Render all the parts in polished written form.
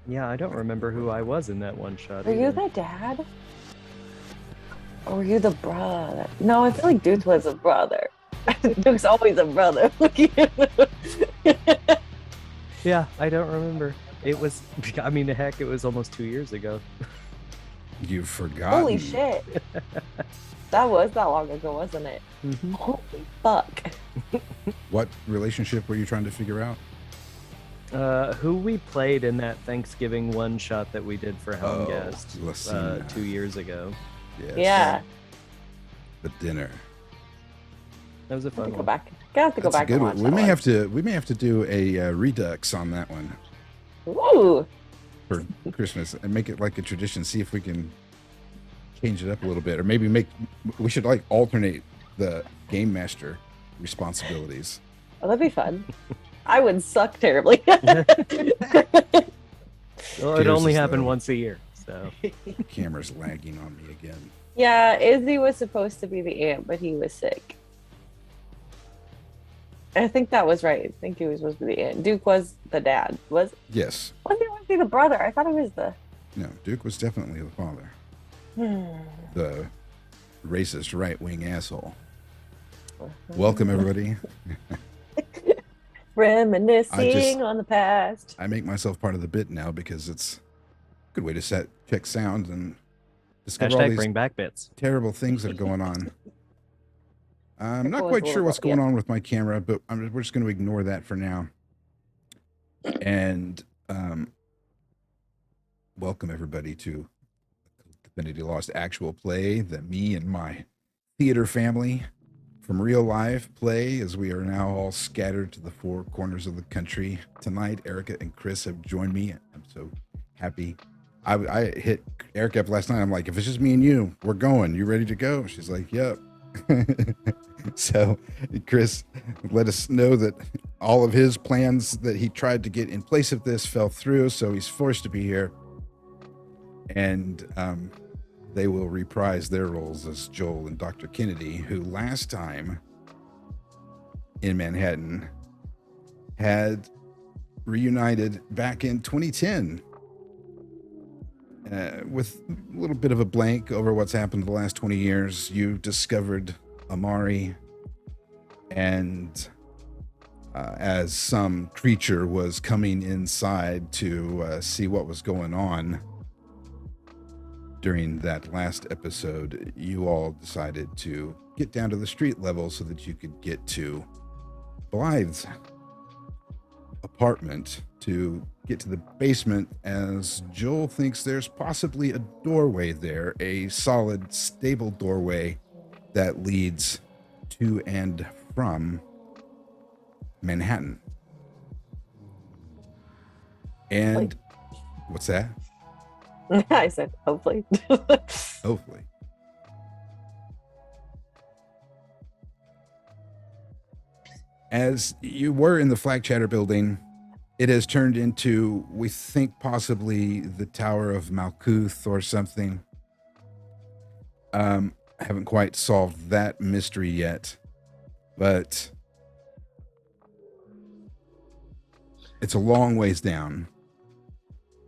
Yeah, I don't remember who I was in that one shot. Were you the dad? Or were you the brother? No, I feel like Duke was a brother. Duke's always a brother. Yeah, I don't remember. It was, I mean, heck, it was almost 2 years ago. You've forgotten. Holy shit. That was that long ago, wasn't it? Mm-hmm. Holy fuck. What relationship were you trying to figure out? Who we played in that Thanksgiving one shot that we did for Helm Guest 2 years ago. Yes. Yeah. The dinner. That was a fun Go one. back. I have to go That's a back good and one. watch We that may have to do a redux on that one one. Ooh. for Christmas and make it like a tradition. See if we can change it up a little bit, or maybe we should like alternate the game master responsibilities. Oh, that'd be fun. I would suck terribly. Well, it Appears only as happened though- once a year, so. Camera's lagging on me again. Yeah, Izzy was supposed to be the aunt, but he was sick. I think that was right. I think he was supposed to be the aunt. Duke was the dad. Yes. Was he the brother? I thought he was the... No, Duke was definitely the father. The racist right-wing asshole. Welcome, everybody. Reminiscing on the past. I make myself part of the bit now because it's a good way to check sound and discover all Hashtag these bring back bits. terrible things that are going on. I'm not was quite a sure little what's bit, going yeah. on with my camera, but we're just going to ignore that for now. And welcome everybody to Divinity Lost actual play that me and my theater family from real life play, as we are now all scattered to the four corners of the country. Tonight, Erica and Chris have joined me. I'm so happy. I hit Erica up last night. I'm like, if it's just me and you, we're going. You ready to go? She's like, yep. So Chris let us know that all of his plans that he tried to get in place of this fell through, so he's forced to be here. And they will reprise their roles as Joel and Dr. Kennedy, who last time in Manhattan had reunited back in 2010 with a little bit of a blank over what's happened the last 20 years. You discovered Amari, and as some creature was coming inside to see what was going on during that last episode, you all decided to get down to the street level so that you could get to Blythe's apartment to get to the basement, as Joel thinks there's possibly a doorway there, a solid, stable doorway that leads to and from Manhattan. And what's that? I said, hopefully. Hopefully. As you were in the Flag Chatter building, it has turned into, we think, possibly the Tower of Malkuth or something. Haven't quite solved that mystery yet, but it's a long ways down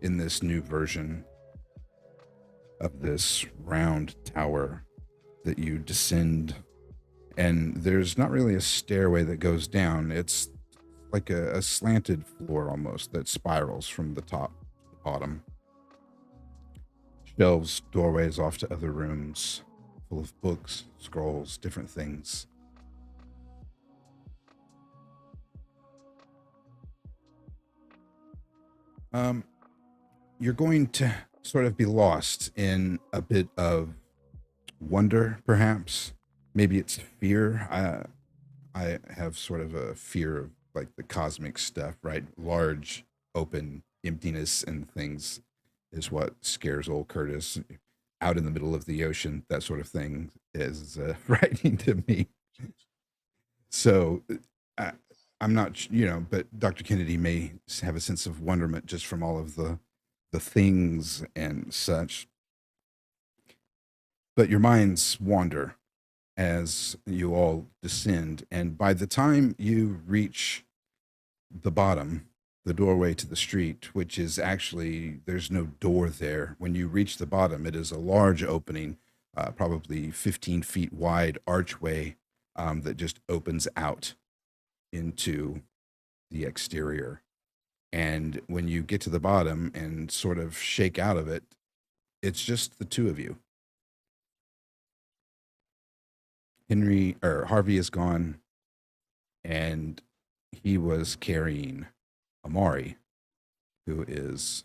in this new version of this round tower that you descend. And there's not really a stairway that goes down. It's like a slanted floor almost that spirals from the top to the bottom. Shelves, doorways off to other rooms full of books, scrolls, different things. You're going to sort of be lost in a bit of wonder, perhaps. Maybe it's fear. I have sort of a fear of like the cosmic stuff, right? Large, open emptiness and things is what scares old Curtis. Out in the middle of the ocean, that sort of thing is frightening to me. So I'm not, but Dr. Kennedy may have a sense of wonderment just from all of the things and such. But your minds wander as you all descend, and by the time you reach the bottom, the doorway to the street, which is actually, there's no door there. When you reach the bottom, it is a large opening, probably 15 feet wide archway that just opens out into the exterior. And when you get to the bottom and sort of shake out of it, it's just the two of you. Harvey is gone, and he was carrying Amari, who is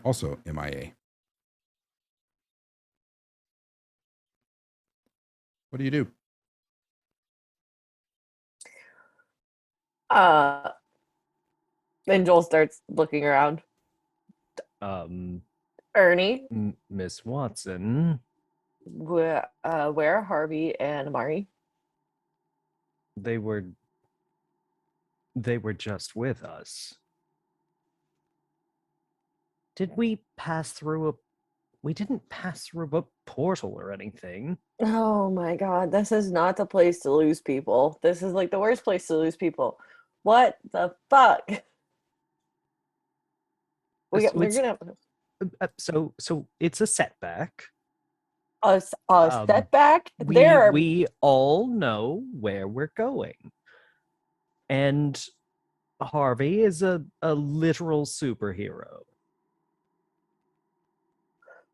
also MIA. What do you do? Then Joel starts looking around. Ernie, Miss Watson. where are Harvey and Amari? They were just with us. Did we pass through we didn't pass through a portal or anything. Oh my god, this is not the place to lose people. This is like the worst place to lose people. What the fuck? We're gonna So it's a setback. a setback. We all know where we're going, and Harvey is a literal superhero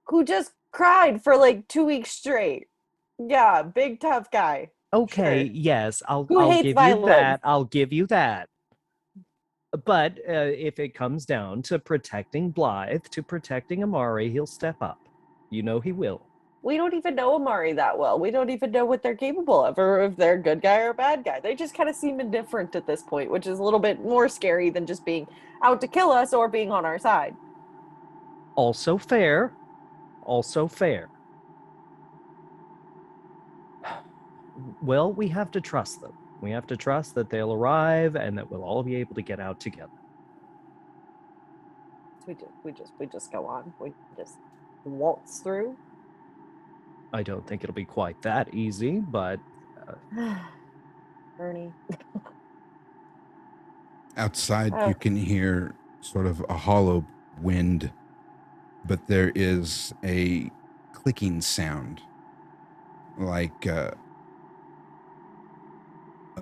who just cried for like 2 weeks straight. Yeah, big tough guy. Okay, sure. yes, I'll hates give violence? you that. I'll give you that. But if it comes down to protecting Blythe, to protecting Amari, he'll step up. You know he will. We don't even know Amari that well. We don't even know what they're capable of, or if they're a good guy or a bad guy. They just kind of seem indifferent at this point, which is a little bit more scary than just being out to kill us or being on our side. Also fair. Also fair. Well, we have to trust them. We have to trust that they'll arrive and that we'll all be able to get out together. We just go on. We just waltz through. I don't think it'll be quite that easy, but Ernie. Outside, you can hear sort of a hollow wind, but there is a clicking sound, like a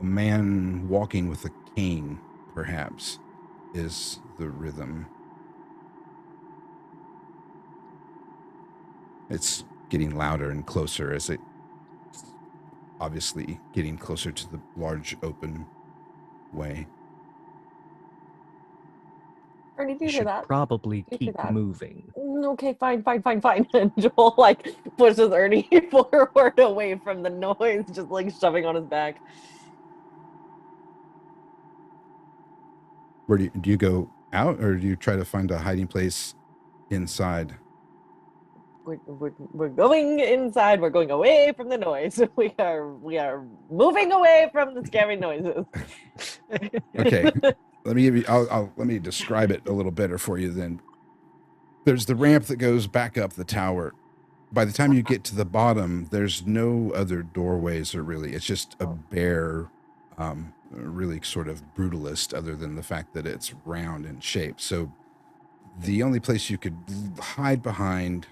man walking with a cane, perhaps, is the rhythm. It's getting louder and closer as it's obviously getting closer to the large open way. Ernie, do you you hear should that? probably keep moving. Okay, fine. And Joel like pushes Ernie forward away from the noise, just like shoving on his back. Where do you go out, or do you try to find a hiding place inside? We're going inside. We're going away from the noise. We are moving away from the scary noises. Okay, let me give you. Let me describe it a little better for you. Then there's the ramp that goes back up the tower. By the time you get to the bottom, there's no other doorways, or really, it's just a bare, really sort of brutalist, other than the fact that it's round in shape. So the only place you could hide behind,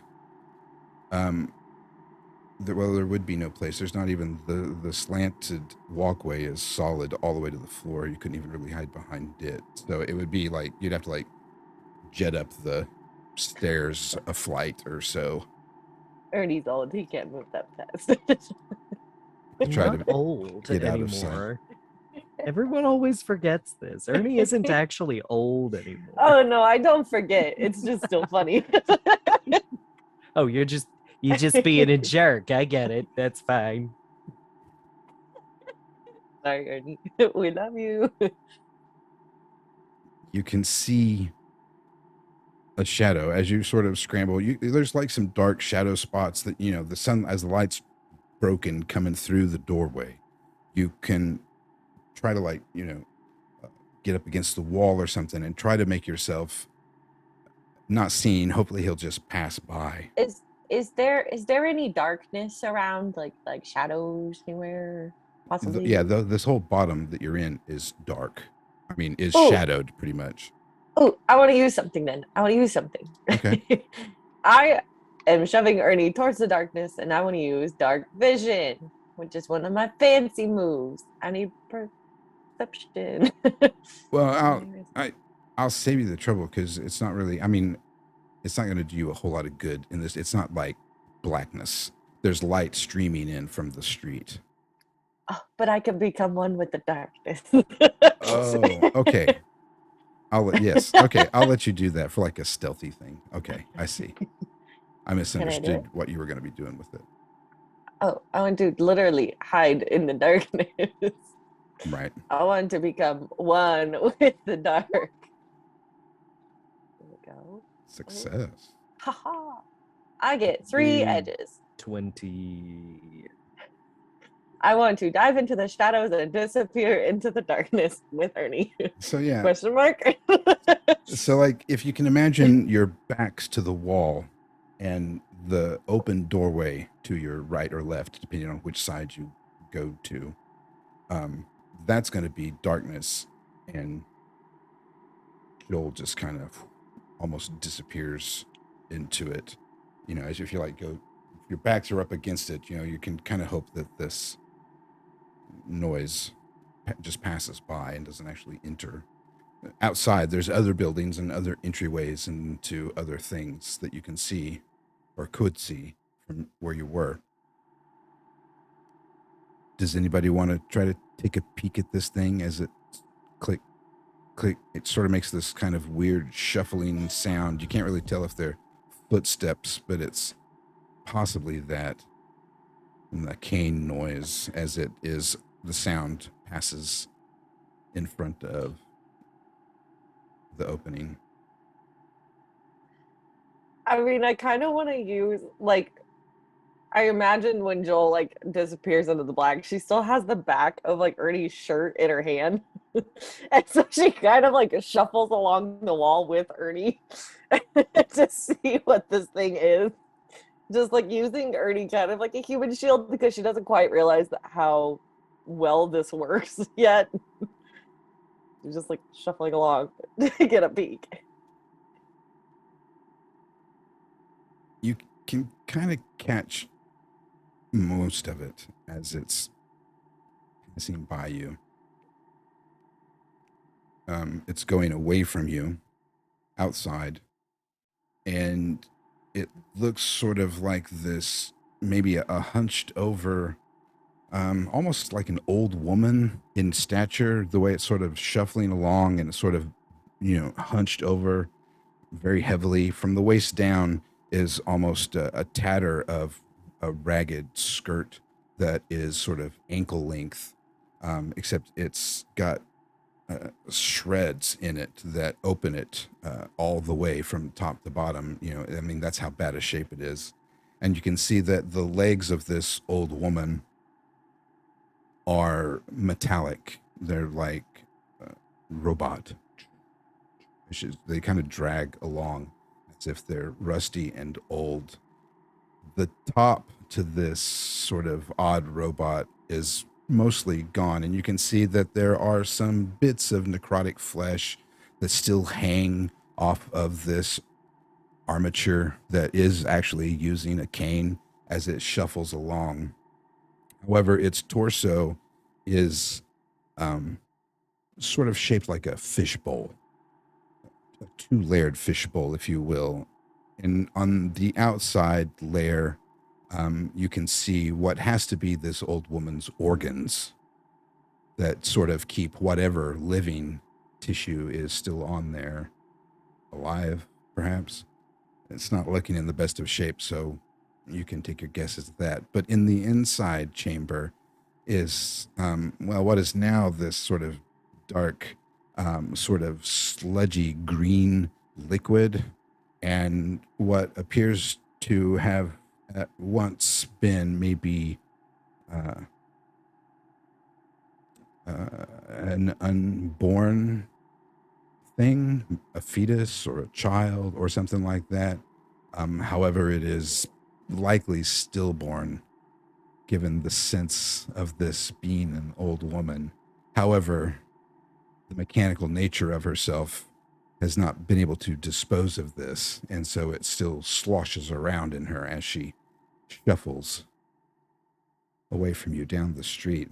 there would be no place. There's not even the slanted walkway is solid all the way to the floor. You couldn't even really hide behind it. So it would be like you'd have to like jet up the stairs a flight or so. Ernie's old. He can't move that fast. I'm Try not to old get out of sight. anymore. Everyone always forgets this. Ernie isn't actually old anymore. Oh no, I don't forget. It's just still funny. Oh, you're just being a jerk. I get it. That's fine. Sorry, Ernie. We love you. You can see a shadow as you sort of scramble. There's like some dark shadow spots that, you know, the sun, as the light's broken coming through the doorway, you can try to like, you know, get up against the wall or something and try to make yourself not seen. Hopefully he'll just pass by. Is there any darkness around, like shadows anywhere possibly? This whole bottom that you're in is dark. I mean, is Oh. shadowed pretty much. Oh, I want to use something then. I want to use something. Okay. I am shoving Ernie towards the darkness, and I want to use dark vision, which is one of my fancy moves. I need perception. Well, I'll save you the trouble, because it's not really, I mean, it's not going to do you a whole lot of good in this. It's not like blackness. There's light streaming in from the street. Oh, but I can become one with the darkness. Oh, okay. I'll let you do that for like a stealthy thing. Okay, I see. I misunderstood what you were going to be doing with it. Oh, I want to literally hide in the darkness. Right. I want to become one with the dark. There we go. Success. Haha. I get 3 edges. 20. I want to dive into the shadows and disappear into the darkness with Ernie. So yeah. Question mark? So like, if you can imagine your backs to the wall and the open doorway to your right or left, depending on which side you go to, that's going to be darkness, and Joel just kind of almost disappears into it. You know, as if you like go, your backs are up against it, you know, you can kind of hope that this noise just passes by and doesn't actually enter. Outside, there's other buildings and other entryways into other things that you can see or could see from where you were. Does anybody want to try to take a peek at this thing as it click? It sort of makes this kind of weird shuffling sound. You can't really tell if they're footsteps, but it's possibly that, and the cane noise as it is, the sound passes in front of the opening. I mean, I kind of want to use, like, I imagine when Joel, like, disappears into the black, she still has the back of, like, Ernie's shirt in her hand. And so she kind of, like, shuffles along the wall with Ernie to see what this thing is. Just, like, using Ernie kind of like a human shield, because she doesn't quite realize how well this works yet. She's just, like, shuffling along to get a peek. You can kind of catch most of it as it's passing by you. It's going away from you outside, and it looks sort of like this, maybe a hunched over, almost like an old woman in stature, the way it's sort of shuffling along, and it's sort of, you know, hunched over very heavily. From the waist down is almost a tatter of a ragged skirt that is sort of ankle length, except it's got shreds in it that open it all the way from top to bottom. You know, I mean, that's how bad a shape it is. And you can see that the legs of this old woman are metallic. They're like robot. They kind of drag along as if they're rusty and old. The top to this sort of odd robot is mostly gone, and you can see that there are some bits of necrotic flesh that still hang off of this armature that is actually using a cane as it shuffles along. However, its torso is sort of shaped like a fishbowl, a two-layered fishbowl, if you will. And on the outside layer, you can see what has to be this old woman's organs that sort of keep whatever living tissue is still on there alive, perhaps. It's not looking in the best of shape, so you can take your guesses at that. But in the inside chamber is, well, what is now this sort of dark, sort of sludgy green liquid, and what appears to have at once been maybe an unborn thing, a fetus or a child or something like that. However, it is likely stillborn, given the sense of this being an old woman. However, the mechanical nature of herself has not been able to dispose of this, and so it still sloshes around in her as she shuffles away from you down the street.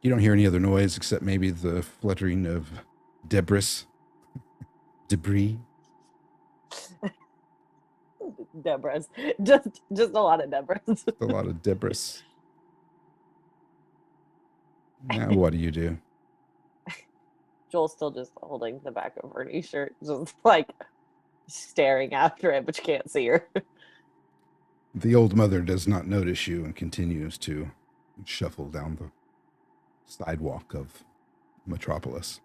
You don't hear any other noise except maybe the fluttering of debris. Debris. Just a lot of debris. A lot of debris. Now what do you do? Joel's still just holding the back of Ernie's shirt, just like staring after it, but you can't see her. The old mother does not notice you and continues to shuffle down the sidewalk of Metropolis.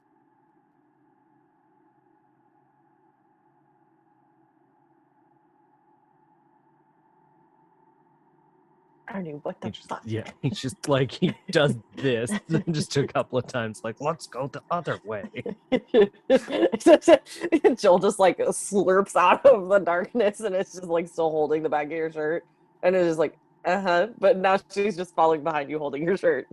Ernie, what the fuck? Yeah, he's just like, he does this just a couple of times, like, let's go the other way. Joel just like slurps out of the darkness, and it's just like still holding the back of your shirt, and it's just like, but now she's just following behind you holding your shirt.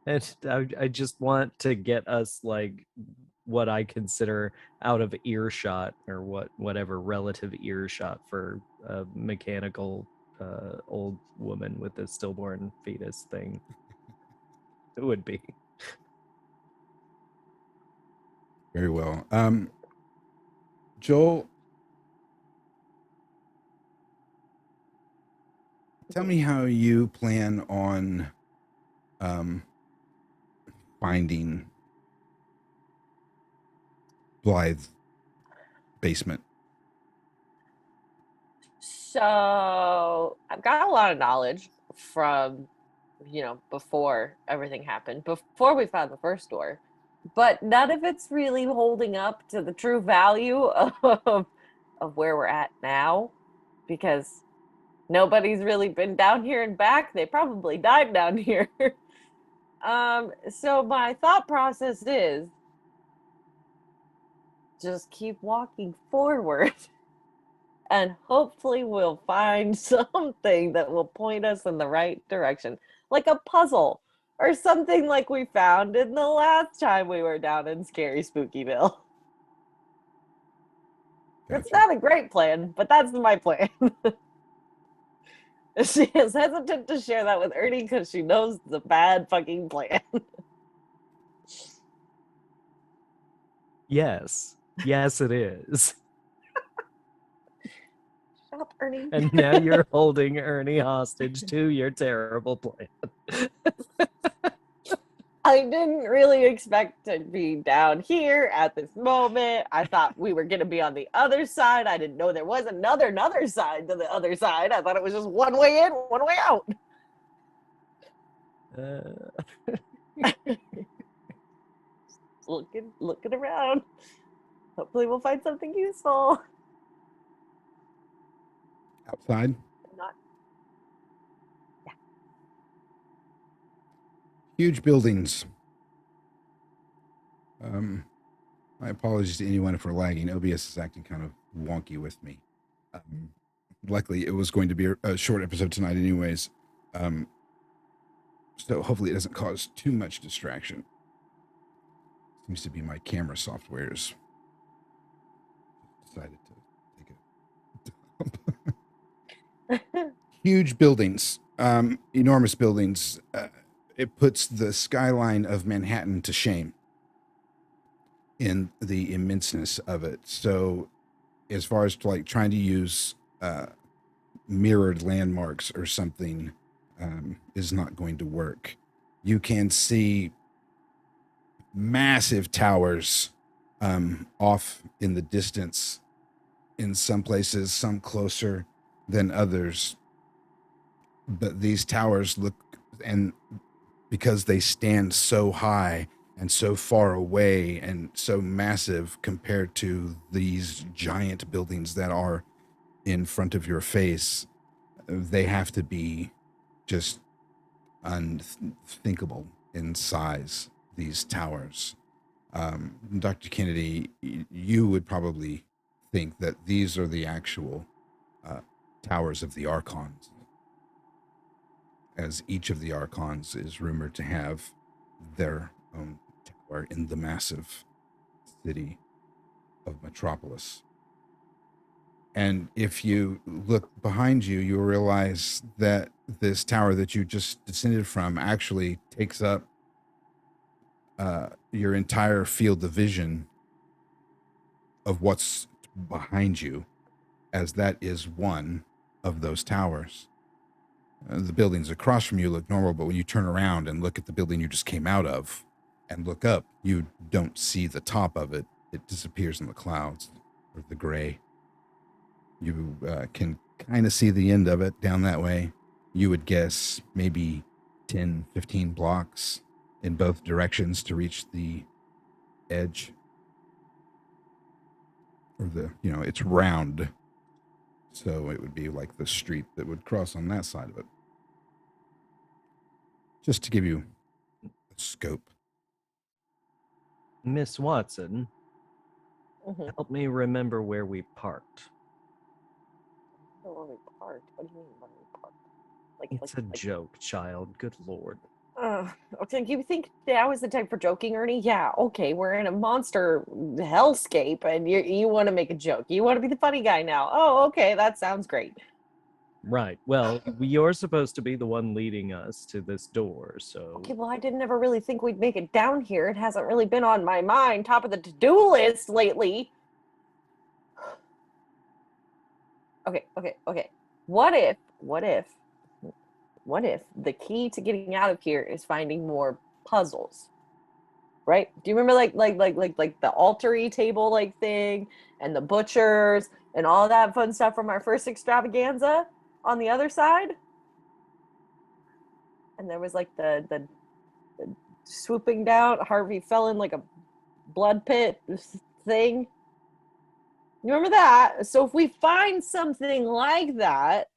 And I just want to get us like what I consider out of earshot, or whatever relative earshot for a mechanical old woman with a stillborn fetus thing it would be. Very well. Joel, tell me how you plan on finding Blythe's basement. So I've got a lot of knowledge from, before everything happened, before we found the first door, but none of it's really holding up to the true value of where we're at now, because nobody's really been down here and back. They probably died down here. So my thought process is just keep walking forward. And hopefully we'll find something that will point us in the right direction, like a puzzle or something like we found in the last time we were down in Scary Spookyville. Gotcha. It's not a great plan, but that's my plan. She is hesitant to share that with Ernie because she knows it's a bad fucking plan. Yes, it is. Shut up, Ernie. And now you're holding Ernie hostage to your terrible plan. I didn't really expect to be down here at this moment. I thought we were going to be on the other side. I didn't know there was another side to the other side. I thought it was just one way in, one way out. Looking around. Hopefully we'll find something useful. Outside? Not. Huge buildings. My apologies to anyone for lagging. OBS is acting kind of wonky with me. Luckily, it was going to be a short episode tonight anyways. So hopefully it doesn't cause too much distraction. Seems to be my camera software's decided to take a dump. Huge buildings, enormous buildings. It puts the skyline of Manhattan to shame in the immenseness of it. So as far as like trying to use mirrored landmarks or something is not going to work. You can see massive towers off in the distance in some places, some closer than others. But these towers look, and because they stand so high and so far away and so massive compared to these giant buildings that are in front of your face, they have to be just unthinkable in size, these towers. Dr. Kennedy, you would probably think that these are the actual towers of the Archons, as each of the Archons is rumored to have their own tower in the massive city of Metropolis. And if you look behind you, you'll realize that this tower that you just descended from actually takes up your entire field of vision of what's behind you, as that is one of those towers. The buildings across from you look normal, but when you turn around and look at the building you just came out of and look up, you don't see the top of it. It disappears in the clouds or the gray. You can kind of see the end of it down that way. You would guess maybe 10, 15 blocks in both directions to reach the edge. Or it's round. So it would be like the street that would cross on that side of it. Just to give you a scope. Miss Watson, Mm-hmm. help me remember where we parked. Where we parked? What do you mean when we parked? It's a joke, child. Good Lord. Okay, you think that was the type for joking, Ernie? Yeah, okay, we're in a monster hellscape, and you want to make a joke. You want to be the funny guy now. Oh, okay, that sounds great. Right. Well, you're supposed to be the one leading us to this door, so... Okay, well, I didn't ever really think we'd make it down here. It hasn't really been on my mind, top of the to-do list lately. Okay. What if the key to getting out of here is finding more puzzles? Right? Do you remember like the altar-y table like thing and the butchers and all that fun stuff from our first extravaganza on the other side? And there was like the swooping down, Harvey fell in like a blood pit thing. You remember that? So if we find something like that,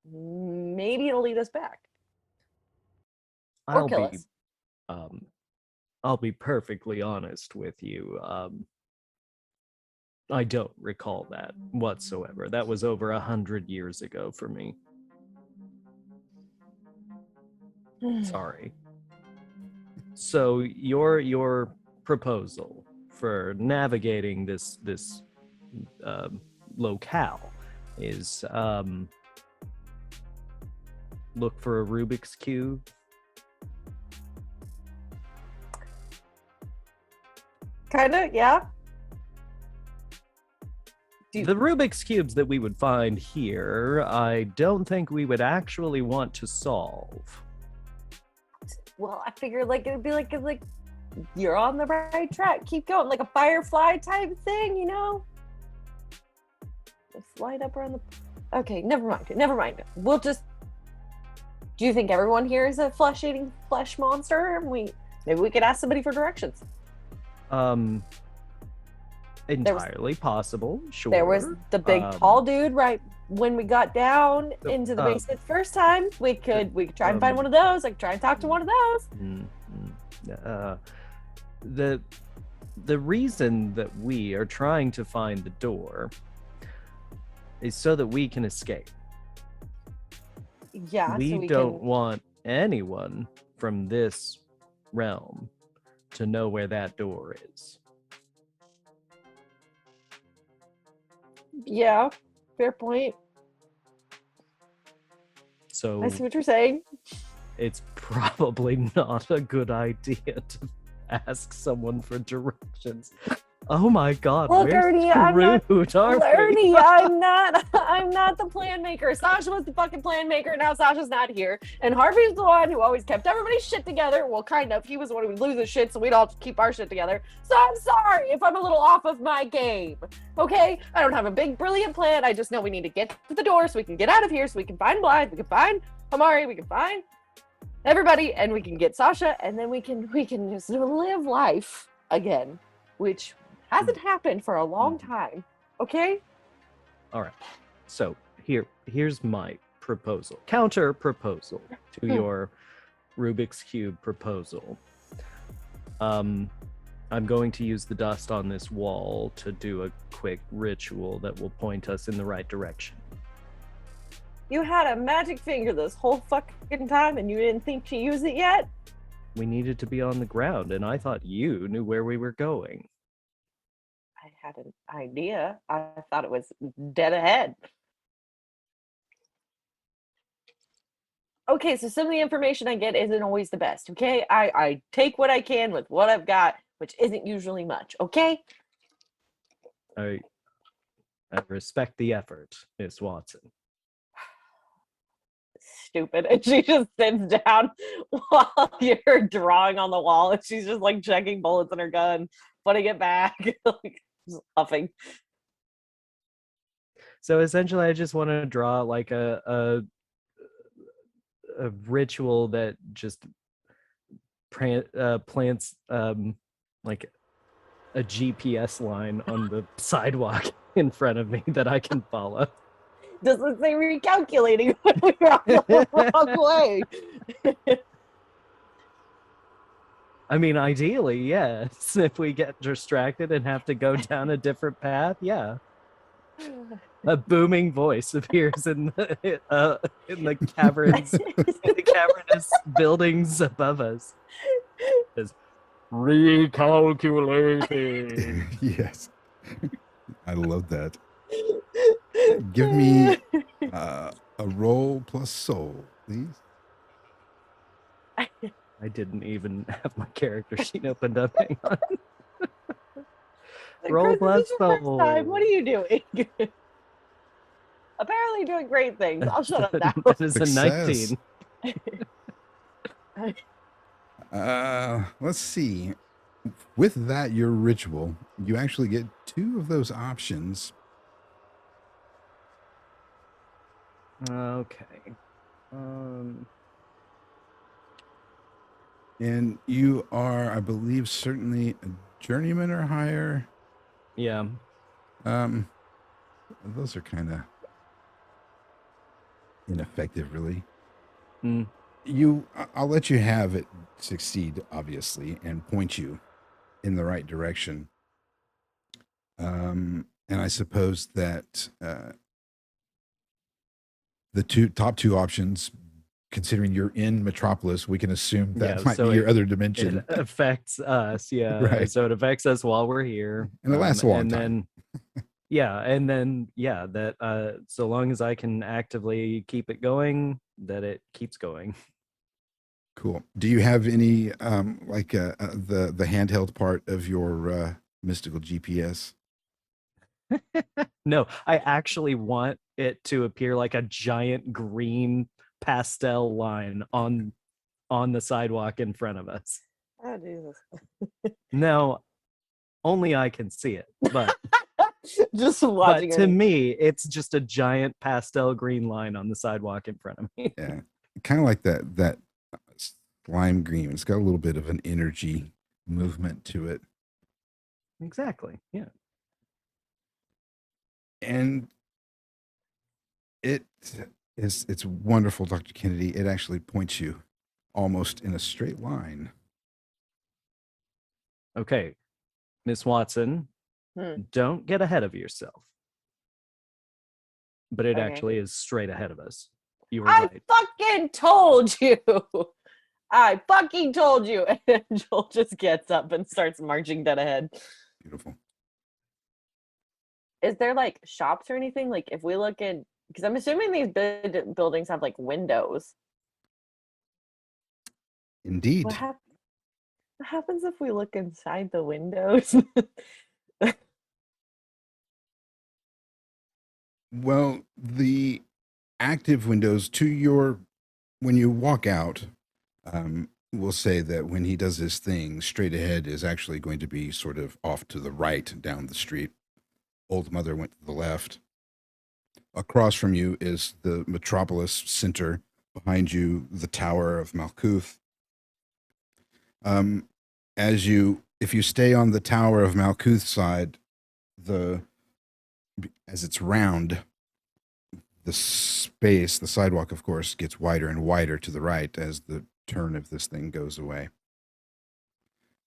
maybe it'll lead us back. Or kill us. I'll be perfectly honest with you. I don't recall that whatsoever. That was over 100 years ago for me. Sorry. So your proposal for navigating this locale is look for a Rubik's Cube. Kinda, yeah. The Rubik's Cubes that we would find here, I don't think we would actually want to solve. Well, I figured like it'd be like you're on the right track. Keep going, like a firefly type thing, you know? Just light up around the. Okay, never mind. Never mind. We'll just. Do you think everyone here is a flesh-eating flesh monster? Maybe we could ask somebody for directions. Entirely possible. Sure. There was the big tall dude right when we got down into the uh, basement first time. We could try and find one of those. Like try and talk to one of those. The reason that we are trying to find the door is so that we can escape. Yeah, We don't want anyone from this realm to know where that door is. Yeah, fair point. So I see what you're saying. it's probably not a good idea to ask someone for directions. Oh my God, Look, we're Ernie, I'm not. screwed, aren't we? Ernie, I'm not. I'm not the plan maker. Sasha was the fucking plan maker. Now Sasha's not here, and Harvey's the one who always kept everybody's shit together. Well, kind of. He was the one who would lose his shit, so we'd all keep our shit together. So I'm sorry if I'm a little off of my game. Okay, I don't have a big brilliant plan. I just know we need to get to the door so we can get out of here, so we can find Blythe, we can find Amari, we can find everybody, and we can get Sasha, and then we can just live life again, which hasn't happened for a long time. Okay? All right. So here's my proposal. Counter proposal to your Rubik's Cube proposal. I'm going to use the dust on this wall to do a quick ritual that will point us in the right direction. You had a magic finger this whole fucking time and you didn't think to use it yet? We needed to be on the ground, and I thought you knew where we were going. I had an idea. I thought it was dead ahead. Okay, so some of the information I get isn't always the best, okay? I take what I can with what I've got, which isn't usually much, okay? I respect the effort, Miss Watson. Stupid. And she just sits down while you're drawing on the wall, and she's just like checking bullets in her gun, putting it back, like just huffing. So essentially, I just want to draw like a ritual that just plants like a GPS line on the sidewalk in front of me that I can follow. Does it say recalculating when we were on the wrong way? I mean, ideally, yes. If we get distracted and have to go down a different path, yeah. A booming voice appears in the caverns, in the cavernous buildings above us. It's recalculating. Yes. I love that. Give me a roll plus soul, please. I didn't even have my character sheet opened up. Hang on. Roll plus soul. What are you doing? Apparently doing great things. I'll shut up now. That is Success. a 19. Let's see. With that, your ritual, you actually get 2 of those options. Okay. And you are, I believe, certainly a journeyman or higher. Yeah. Those are kind of ineffective, really. Mm. I'll let you have it succeed, obviously, and point you in the right direction. And I suppose that the top two options, considering you're in Metropolis, we can assume that might be your other dimension. It affects us, yeah. Right. So it affects us while we're here. And it lasts a long and time. That so long as I can actively keep it going, that it keeps going. Cool. Do you have any the handheld part of your mystical GPS? No, I actually want it to appear like a giant green pastel line on on the sidewalk in front of us. Oh, Jesus. Now, only I can see it, but Just but watching to her. me, it's just a giant pastel green line on the sidewalk in front of me. Yeah, kind of like that lime green. It's got a little bit of an energy movement to it, Exactly. Yeah. and it's wonderful, Dr. Kennedy. It actually points you almost in a straight line. Okay, Miss Watson, don't get ahead of yourself. But it Okay. actually is straight ahead of us. You were I right. fucking told you. I fucking told you. And Joel just gets up and starts marching dead ahead. Beautiful. Is there like shops or anything? Like if we look in, because I'm assuming these buildings have like windows. Indeed. What happens if we look inside the windows? Well, the active windows to your, when you walk out, we'll say that when he does this thing, straight ahead is actually going to be sort of off to the right down the street. Old Mother went to the left. Across from you is the Metropolis Center. Behind you, the Tower of Malkuth. If you stay on the Tower of Malkuth side, as it's round, the sidewalk, of course, gets wider and wider to the right as the turn of this thing goes away.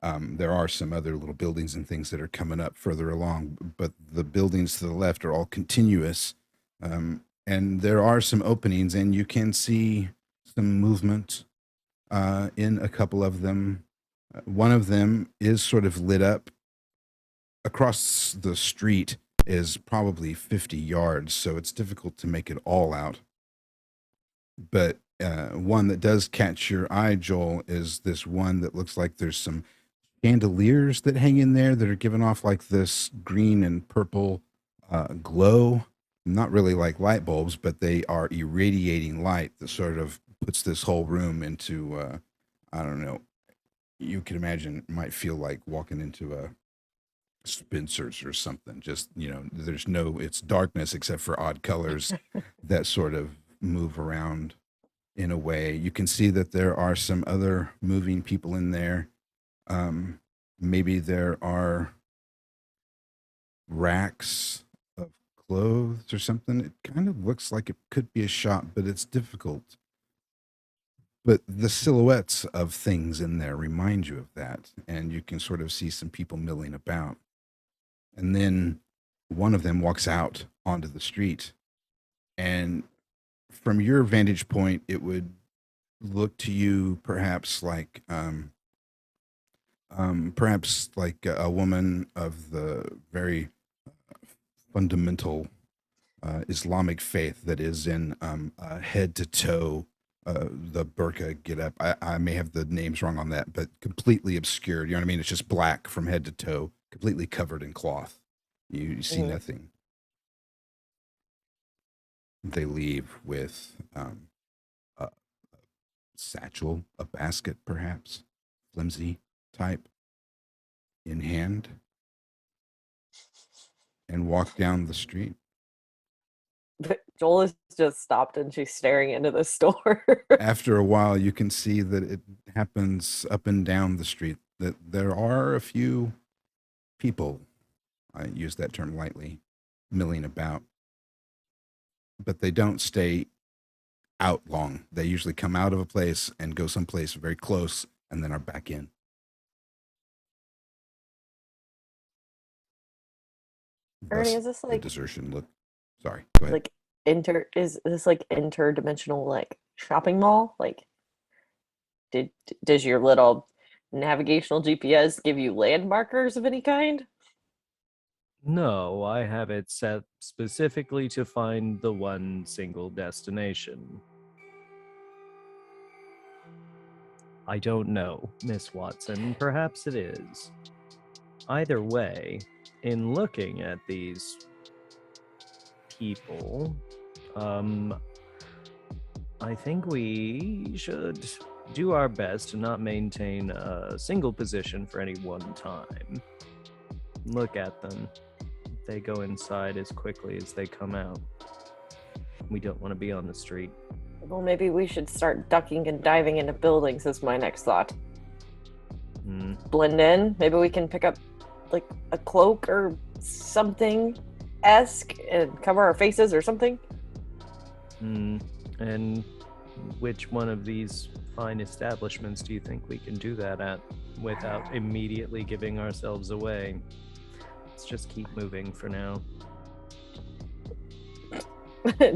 There are some other little buildings and things that are coming up further along, but the buildings to the left are all continuous. And there are some openings, and you can see some movement in a couple of them. One of them is sort of lit up. Across the street is probably 50 yards, so it's difficult to make it all out. But one that does catch your eye, Joel, is this one that looks like there's some chandeliers that hang in there that are giving off like this green and purple glow. Not really like light bulbs, but they are irradiating light that sort of puts this whole room into, I don't know, you can imagine it might feel like walking into a Spencer's or something. Just, it's darkness except for odd colors that sort of move around in a way. You can see that there are some other moving people in there. Maybe there are racks of clothes or something. It kind of looks like it could be a shop, but it's difficult. But the silhouettes of things in there remind you of that, and you can sort of see some people milling about. And then one of them walks out onto the street, and from your vantage point, it would look to you perhaps like a woman of the very fundamental Islamic faith that is in head to toe, the burqa get up. I may have the names wrong on that, but completely obscured. You know what I mean? It's just black from head to toe, completely covered in cloth. You see nothing. They leave with a satchel, a basket perhaps, flimsy type, in hand, and walk down the street. But Joel is just stopped and she's staring into the store. After a while, you can see that it happens up and down the street, that there are a few people, I use that term lightly, milling about, but they don't stay out long. They usually come out of a place and go someplace very close and then are back in. Ernie, Thus, is this the like desertion look. Sorry, go ahead. like is this like interdimensional like shopping mall? Like does your little navigational GPS give you landmarkers of any kind? No, I have it set specifically to find the one single destination. I don't know, Miss Watson. Perhaps it is. Either way, in looking at these people, I think we should do our best to not maintain a single position for any one time. Look at them. They go inside as quickly as they come out. We don't want to be on the street. Well, maybe we should start ducking and diving into buildings is my next thought. Blend in. Maybe we can pick up like a cloak or something esque and cover our faces or something. And which one of these fine establishments do you think we can do that at without immediately giving ourselves away? Let's just keep moving for now.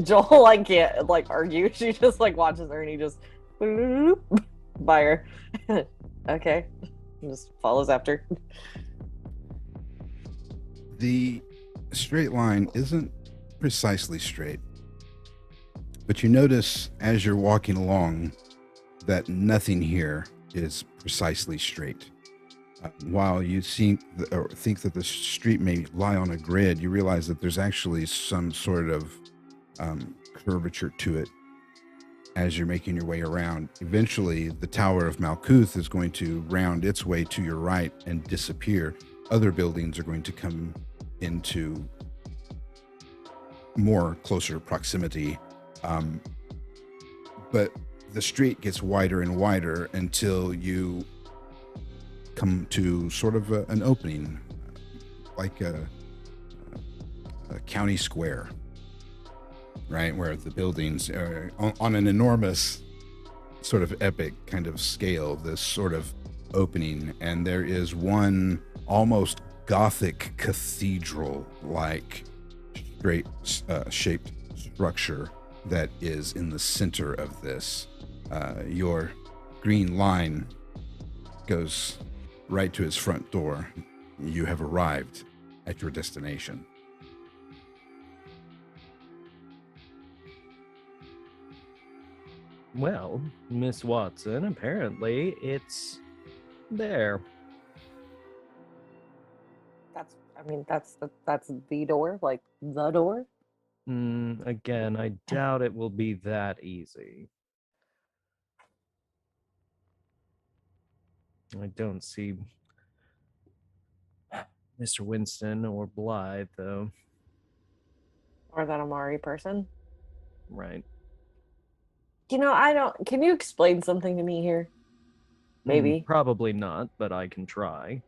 Joel, I can't like argue. She just like watches Ernie just by her. Okay. Just follows after. The straight line isn't precisely straight, but you notice as you're walking along that nothing here is precisely straight. While you think that the street may lie on a grid, you realize that there's actually some sort of curvature to it as you're making your way around. Eventually, the Tower of Malkuth is going to round its way to your right and disappear. Other buildings are going to come into more closer proximity. But the street gets wider and wider until you come to sort of an opening, like a county square, right? Where the buildings are on an enormous sort of epic kind of scale, this sort of opening. And there is one almost Gothic cathedral-like straight shaped structure that is in the center of this. Your green line goes right to his front door. You have arrived at your destination. Well, Miss Watson, apparently it's there. That's the door, like the door. Again, I doubt it will be that easy. I don't see Mr. Winston or Blythe, though. Or that Amari person. Right. You know, I don't. Can you explain something to me here? Maybe. Probably not, but I can try.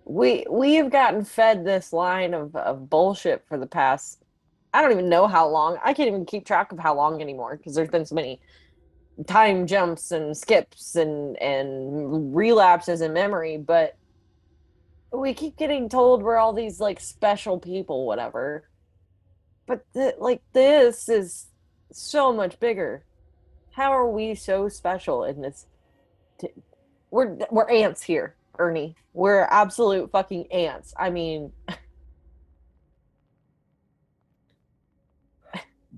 We have gotten fed this line of bullshit for the past, I don't even know how long. I can't even keep track of how long anymore because there's been so many time jumps and skips and relapses in memory, but we keep getting told we're all these like special people, whatever. But this is so much bigger. How are we so special in this? We're ants here, Ernie. We're absolute fucking ants. I mean,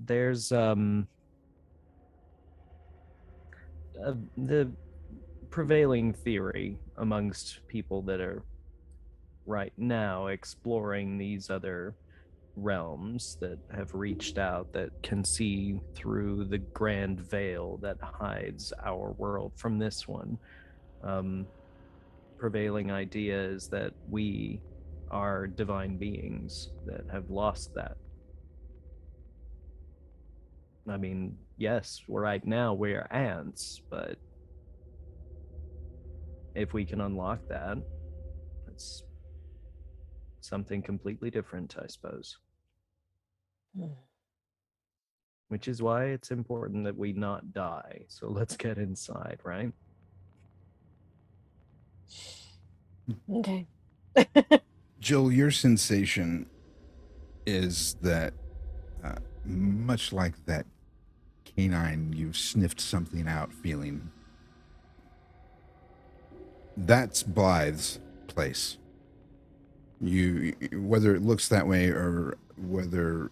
there's the prevailing theory amongst people that are right now exploring these other realms that have reached out, that can see through the grand veil that hides our world from this one. Prevailing idea is that we are divine beings that have lost that. I mean, yes, right now we're ants, but if we can unlock that, it's something completely different, I suppose. Which is why it's important that we not die. So let's get inside, right? okay. Jill, your sensation is that much like that canine you've sniffed something out feeling, that's Blythe's place. You, whether it looks that way or whether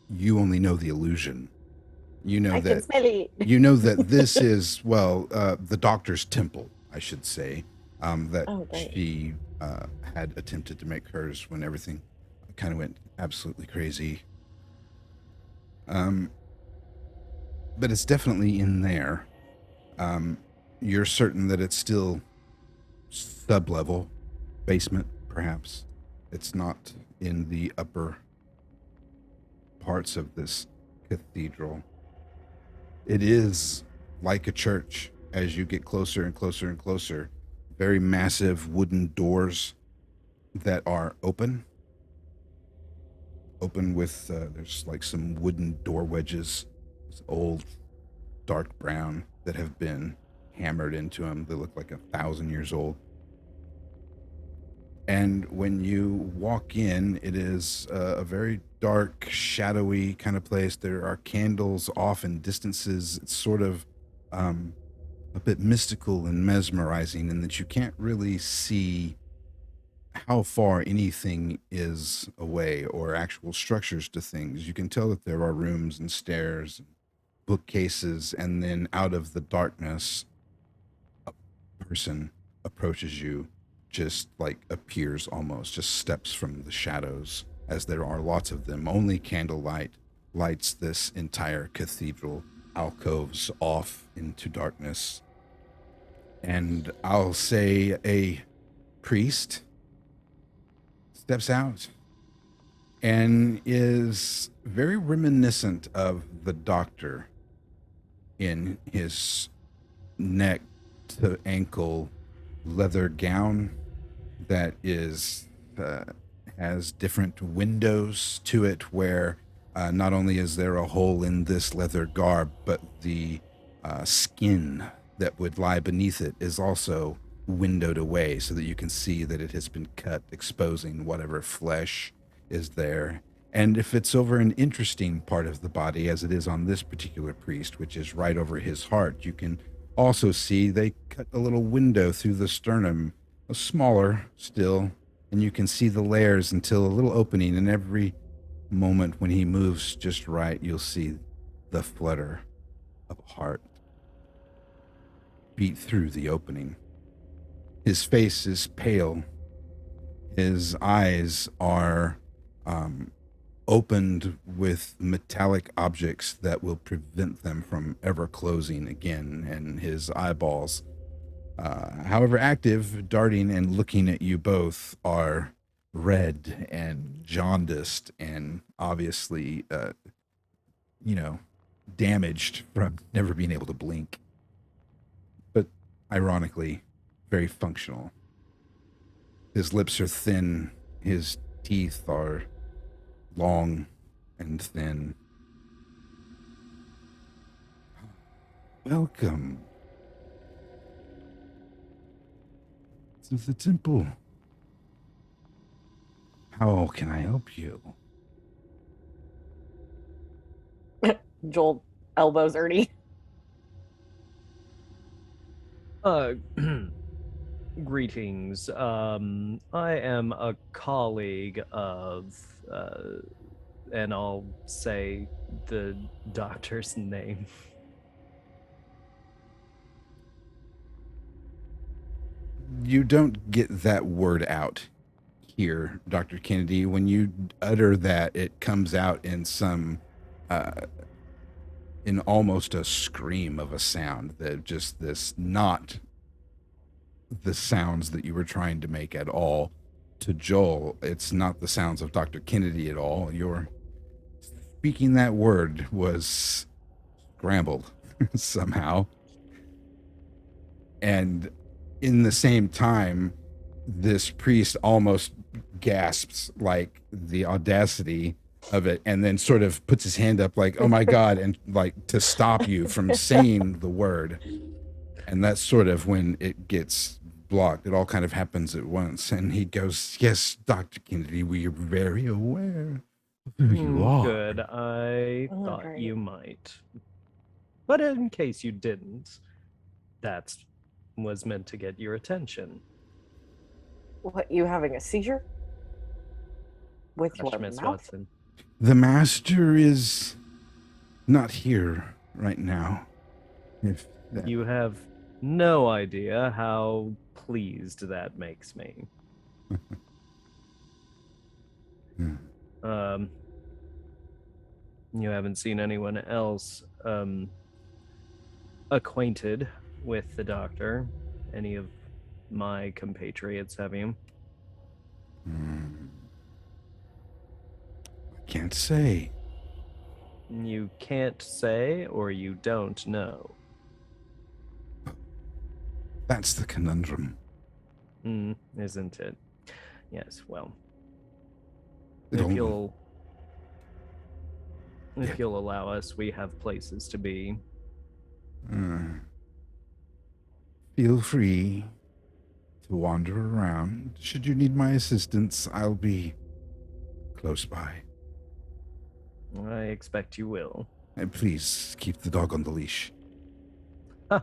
you only know the illusion, you know I can smell it. you know that this is the doctor's temple, I should say, that she had attempted to make hers when everything kind of went absolutely crazy. But it's definitely in there. You're certain that it's still sub-level, basement, perhaps. It's not in the upper parts of this cathedral. It is like a church as you get closer and closer and closer. Very massive wooden doors that are open with, there's like some wooden door wedges, this old dark brown, that have been hammered into them. They look like 1,000 years old. And when you walk in, it is a very dark, shadowy kind of place. There are candles off in distances. It's sort of a bit mystical and mesmerizing in that you can't really see how far anything is away or actual structures to things. You can tell that there are rooms and stairs and bookcases, and then out of the darkness, a person approaches you, just like appears almost, just steps from the shadows, as there are lots of them. Only candlelight lights this entire cathedral, alcoves off into darkness. And I'll say a priest steps out and is very reminiscent of the doctor in his neck to ankle leather gown that is has different windows to it, where not only is there a hole in this leather garb, but the skin that would lie beneath it is also windowed away so that you can see that it has been cut, exposing whatever flesh is there. And if it's over an interesting part of the body, as it is on this particular priest, which is right over his heart, you can also see they cut a little window through the sternum, a smaller still, and you can see the layers until a little opening, and every moment when he moves just right, you'll see the flutter of a heart beat through the opening. His face is pale. His eyes are opened with metallic objects that will prevent them from ever closing again, and his eyeballs, however active, darting and looking at you both, are red and jaundiced and obviously, damaged from never being able to blink. But ironically, very functional. His lips are thin. His teeth are long and thin. Welcome to the temple. How can I help you? Joel elbows Ernie. Greetings. I am a colleague of, and I'll say the doctor's name. You don't get that word out here, Dr. Kennedy. When you utter that, it comes out in some, in almost a scream of a sound, that just this, not the sounds that you were trying to make at all. To Joel, it's not the sounds of Dr. Kennedy at all. Your speaking that word was scrambled somehow. And in the same time, this priest almost gasps, like the audacity of it, and then sort of puts his hand up like, oh my God, and like to stop you from saying the word. And that's sort of when it gets blocked. It all kind of happens at once. And he goes, yes, Dr. Kennedy, we are very aware of who you are. Good. I thought Alright. you might. But in case you didn't, that was meant to get your attention. What, you having a seizure? With Hush, your Miss mouth? Watson. The master is not here right now. If that, You have no idea how pleased that makes me. You haven't seen anyone else acquainted with the doctor? Any of my compatriots have you? I can't say. You can't say, or you don't know. That's the conundrum. Isn't it? Yes, well. It If only- you'll Yeah. allow us, we have places to be. Feel free to wander around. Should you need my assistance, I'll be close by. I expect you will. And please keep the dog on the leash. Huh.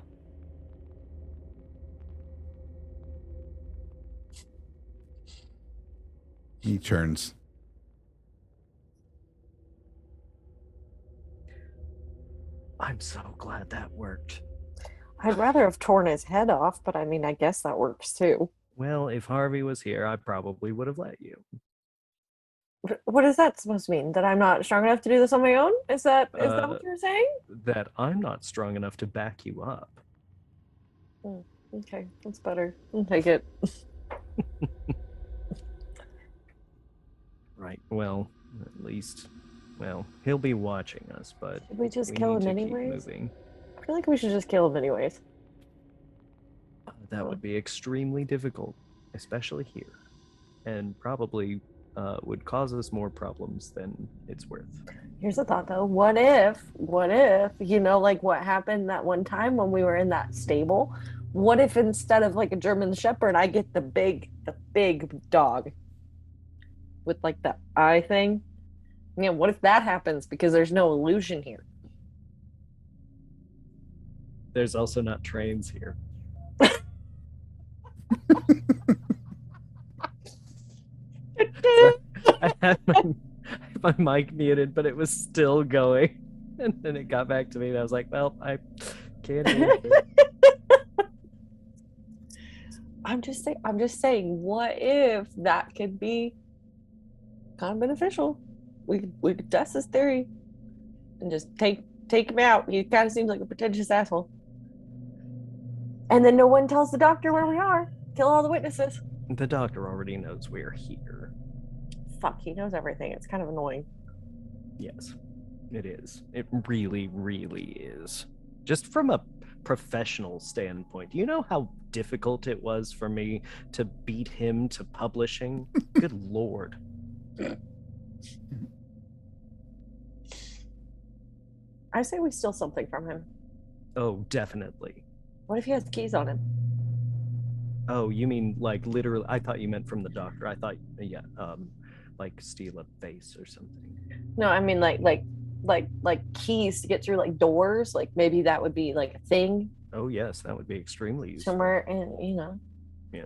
He turns. I'm so glad that worked. I'd rather have torn his head off, but I mean, I guess that works too. Well, if Harvey was here, I probably would have let you. What is that supposed to mean? That I'm not strong enough to do this on my own? Is that what you're saying? That I'm not strong enough to back you up. Okay, that's better. I'll take it. Right. Well, at least, well, he'll be watching us, but Should we just we kill need him to keep anyways? moving. I feel like we should just kill him anyways. That would be extremely difficult, especially here, and probably would cause us more problems than it's worth. Here's the thought though. What if, like what happened that one time when we were in that stable? What if instead of like a German Shepherd, I get the big dog with like the eye thing? Yeah, what if that happens because there's no illusion here? There's also not trains here. I had my mic muted, but it was still going. And then it got back to me, and I was like, well, I can't do it. I'm just saying, what if that could be kind of beneficial? We could test this theory and just take him out. He kind of seems like a pretentious asshole. And then no one tells the doctor where we are. Kill all the witnesses. The doctor already knows we're here. Fuck, he knows everything. It's kind of annoying. Yes, it is. It really, really is. Just from a professional standpoint, do you know how difficult it was for me to beat him to publishing? Good lord. I say we steal something from him. Oh, definitely. What if he has keys on him? Oh, you mean like literally? I thought you meant from the doctor. I thought, yeah, like steal a face or something. No, I mean like keys to get through like doors. Like maybe that would be like a thing Oh yes, that would be extremely useful. somewhere, and Yeah.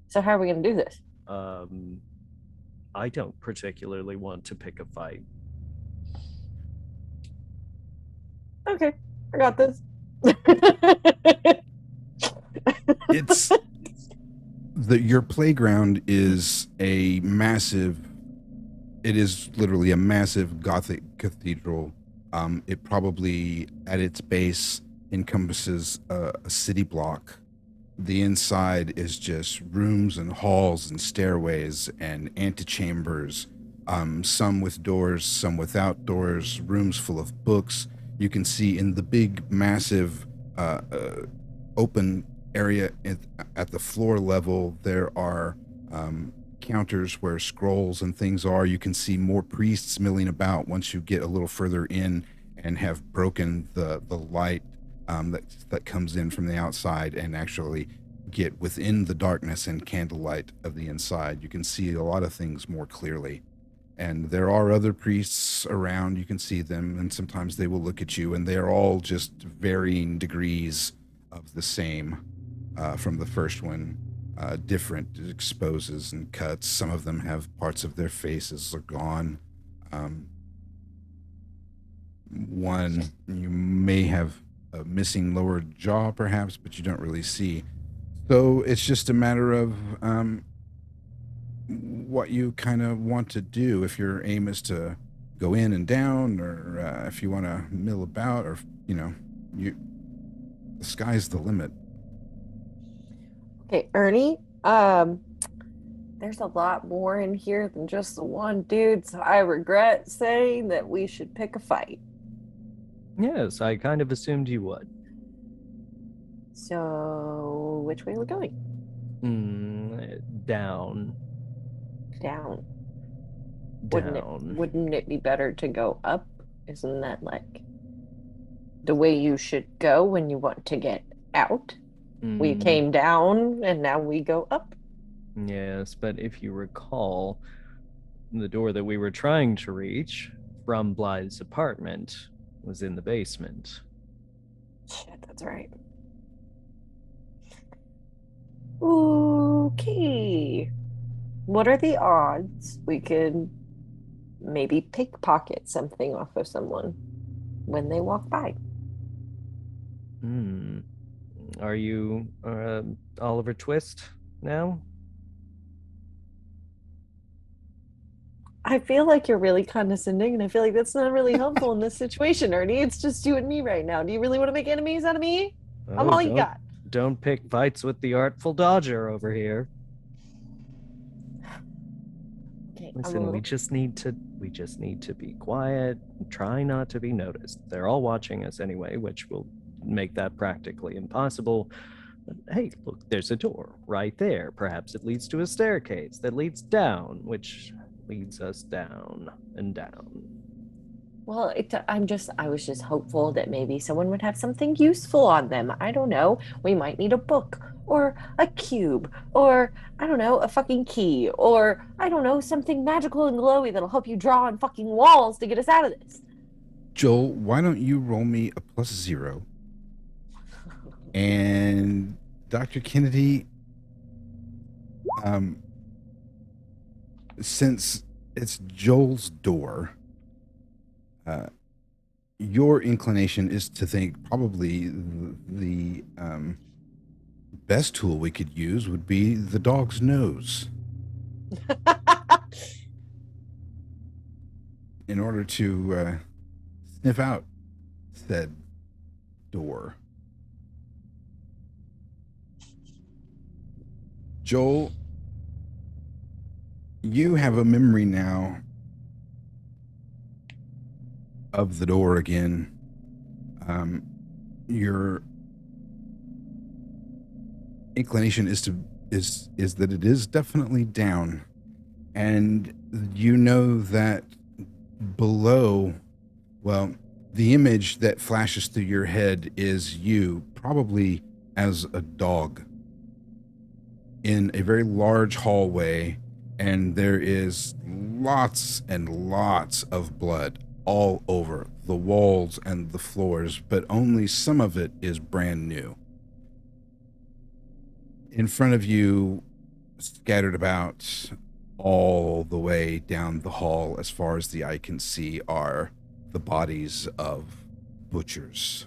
So how are we gonna do this? I don't particularly want to pick a fight. Okay, I got this. It's your playground is a massive. It is literally a massive Gothic cathedral. It probably at its base encompasses a city block. The inside is just rooms and halls and stairways and antechambers. Some with doors, some without doors. Rooms full of books. You can see in the big, massive, open area at the floor level, there are counters where scrolls and things are. You can see more priests milling about once you get a little further in and have broken the light that comes in from the outside and actually get within the darkness and candlelight of the inside. You can see a lot of things more clearly. And there are other priests around. You can see them, and sometimes they will look at you, and they're all just varying degrees of the same from the first one. Different exposes and cuts. Some of them have parts of their faces are gone. One, you may have a missing lower jaw, perhaps, but you don't really see. So it's just a matter of what you kind of want to do. If your aim is to go in and down, or if you want to mill about, or you the sky's the limit. Okay, Ernie, there's a lot more in here than just the one dude, so I regret saying that we should pick a fight. Yes, I kind of assumed you would. So, which way are we going? Down. Down. Down. Wouldn't it be better to go up? Isn't that like the way you should go when you want to get out? We Mm, came down and now we go up. Yes, but if you recall, the door that we were trying to reach from Blythe's apartment was in the basement. Shit, that's right. Okay. What are the odds we could maybe pickpocket something off of someone when they walk by? Are you Oliver Twist now? I feel like you're really condescending, and I feel like that's not really helpful in this situation, Ernie. It's just you and me right now. Do you really want to make enemies out of me? I'm all you got. Don't pick fights with the Artful Dodger over here. Okay, Listen, we just need to be quiet, try not to be noticed. They're all watching us anyway, which will make that practically impossible. But hey, look, there's a door right there. Perhaps it leads to a staircase that leads down, which leads us down and down. Well, I was just hopeful that maybe someone would have something useful on them. I don't know. We might need a book or a cube or, I don't know, a fucking key or, I don't know, something magical and glowy that'll help you draw on fucking walls to get us out of this. Joel, why don't you roll me a +0? And Dr. Kennedy, since it's Joel's door, your inclination is to think probably the best tool we could use would be the dog's nose in order to sniff out said door. Joel, you have a memory now of the door again. Your inclination is that it is definitely down, and you know that below, well, the image that flashes through your head is you, probably as a dog, in a very large hallway, and there is lots and lots of blood all over the walls and the floors, but only some of it is brand new. In front of you, scattered about all the way down the hall, as far as the eye can see, are the bodies of butchers.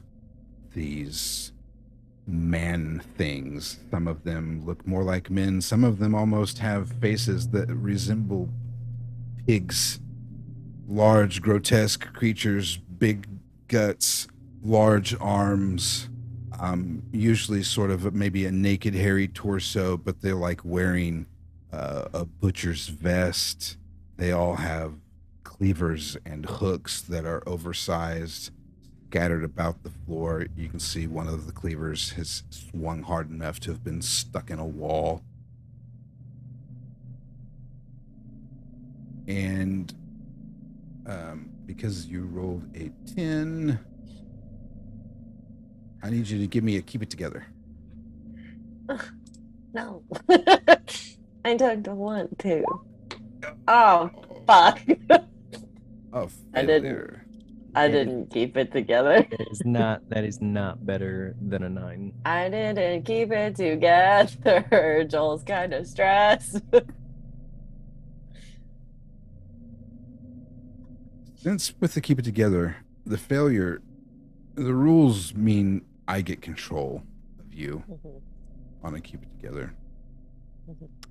These man things. Some of them look more like men. Some of them almost have faces that resemble pigs. Large, grotesque creatures, big guts, large arms, usually sort of maybe a naked, hairy torso, but they're like wearing a butcher's vest. They all have cleavers and hooks that are oversized, scattered about the floor. You can see one of the cleavers has swung hard enough to have been stuck in a wall. And because you rolled a 10, I need you to give me a keep it together. No. I don't want to. Oh, fuck. Oh, failure. I didn't keep it together. That is not better than a 9. I didn't keep it together. Joel's kind of stressed. Since with the keep it together, the failure, the rules mean I get control of you on a keep it together.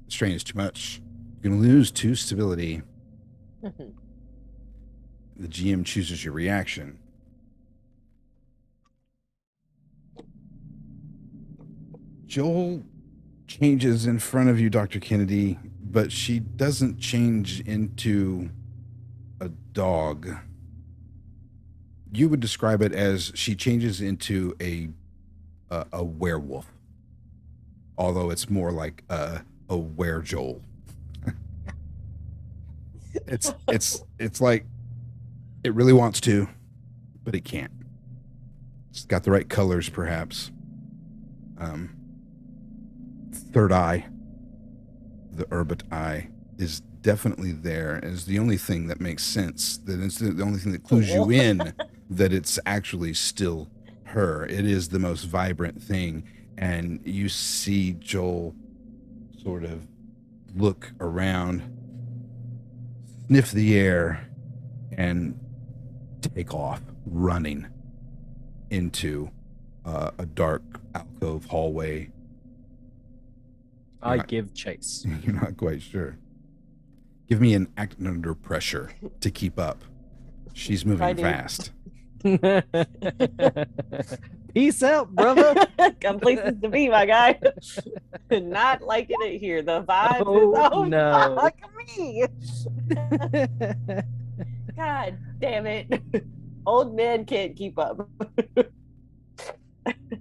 Strain is too much. You're going to lose 2 stability. The GM chooses your reaction. Joel changes in front of you, Dr. Kennedy, but she doesn't change into a dog. You would describe it as she changes into a werewolf, although it's more like a were-Joel. it's like it really wants to, but it can't. It's got the right colors, perhaps. Third eye, the Urbit eye, is definitely there, and is the only thing that makes sense. That it's the only thing that clues you in that it's actually still her. It is the most vibrant thing, and you see Joel sort of look around, sniff the air, and take off running into a dark alcove hallway. I give chase. You're not quite sure. Give me an act under pressure to keep up. She's moving fast. Peace out, brother. Got places to be, my guy. Not liking it here. The vibe is no. fuck me. God damn it. Old men can't keep up.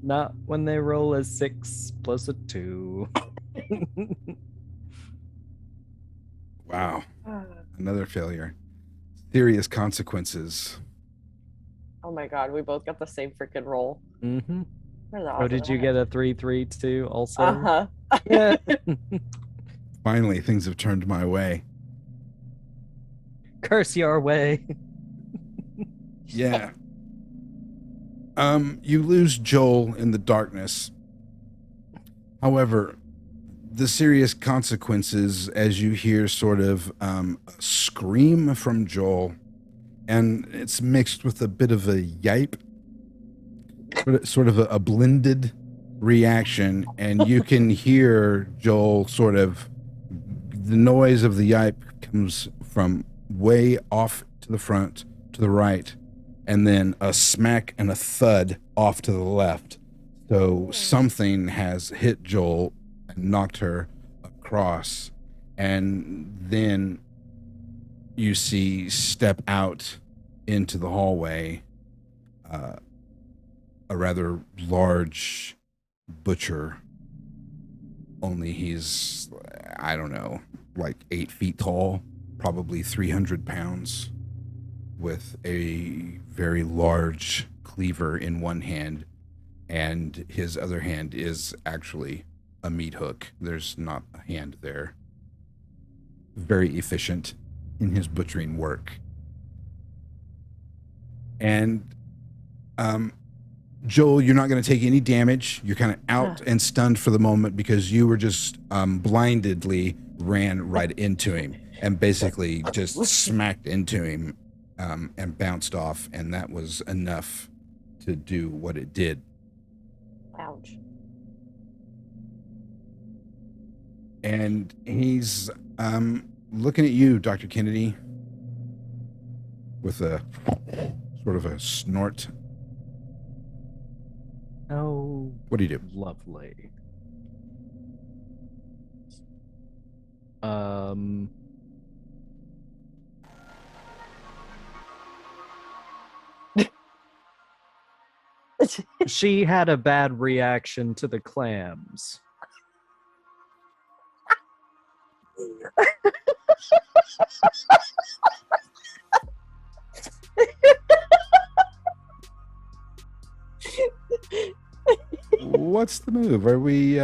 Not when they roll a 6 plus a 2. Wow. Another failure. Serious consequences. Oh my god, we both got the same freaking roll. Mm-hmm. Where's the Oh, odds did of you that? get a 3-3-2 also? Uh-huh. Yeah. Finally, things have turned my way. Curse your way. Yeah. You lose Joel in the darkness. However, the serious consequences as you hear sort of a scream from Joel, and it's mixed with a bit of a yipe, sort of a blended reaction, and you can hear Joel sort of, the noise of the yipe comes from way off to the front, to the right, and then a smack and a thud off to the left. So something has hit Joel and knocked her across, and then you see step out into the hallway a rather large butcher, only he's, I don't know, like 8 feet tall, probably 300 pounds, with a very large cleaver in one hand, and his other hand is actually a meat hook. There's not a hand there. Very efficient in his butchering work. And Joel, you're not going to take any damage. You're kind of out and stunned for the moment because you were just blindedly ran right into him and basically just smacked into him and bounced off, and that was enough to do what it did. Ouch. And he's looking at you, Dr. Kennedy, with a sort of a snort. Oh, What do you do? lovely. She had a bad reaction to the clams. What's the move? Are we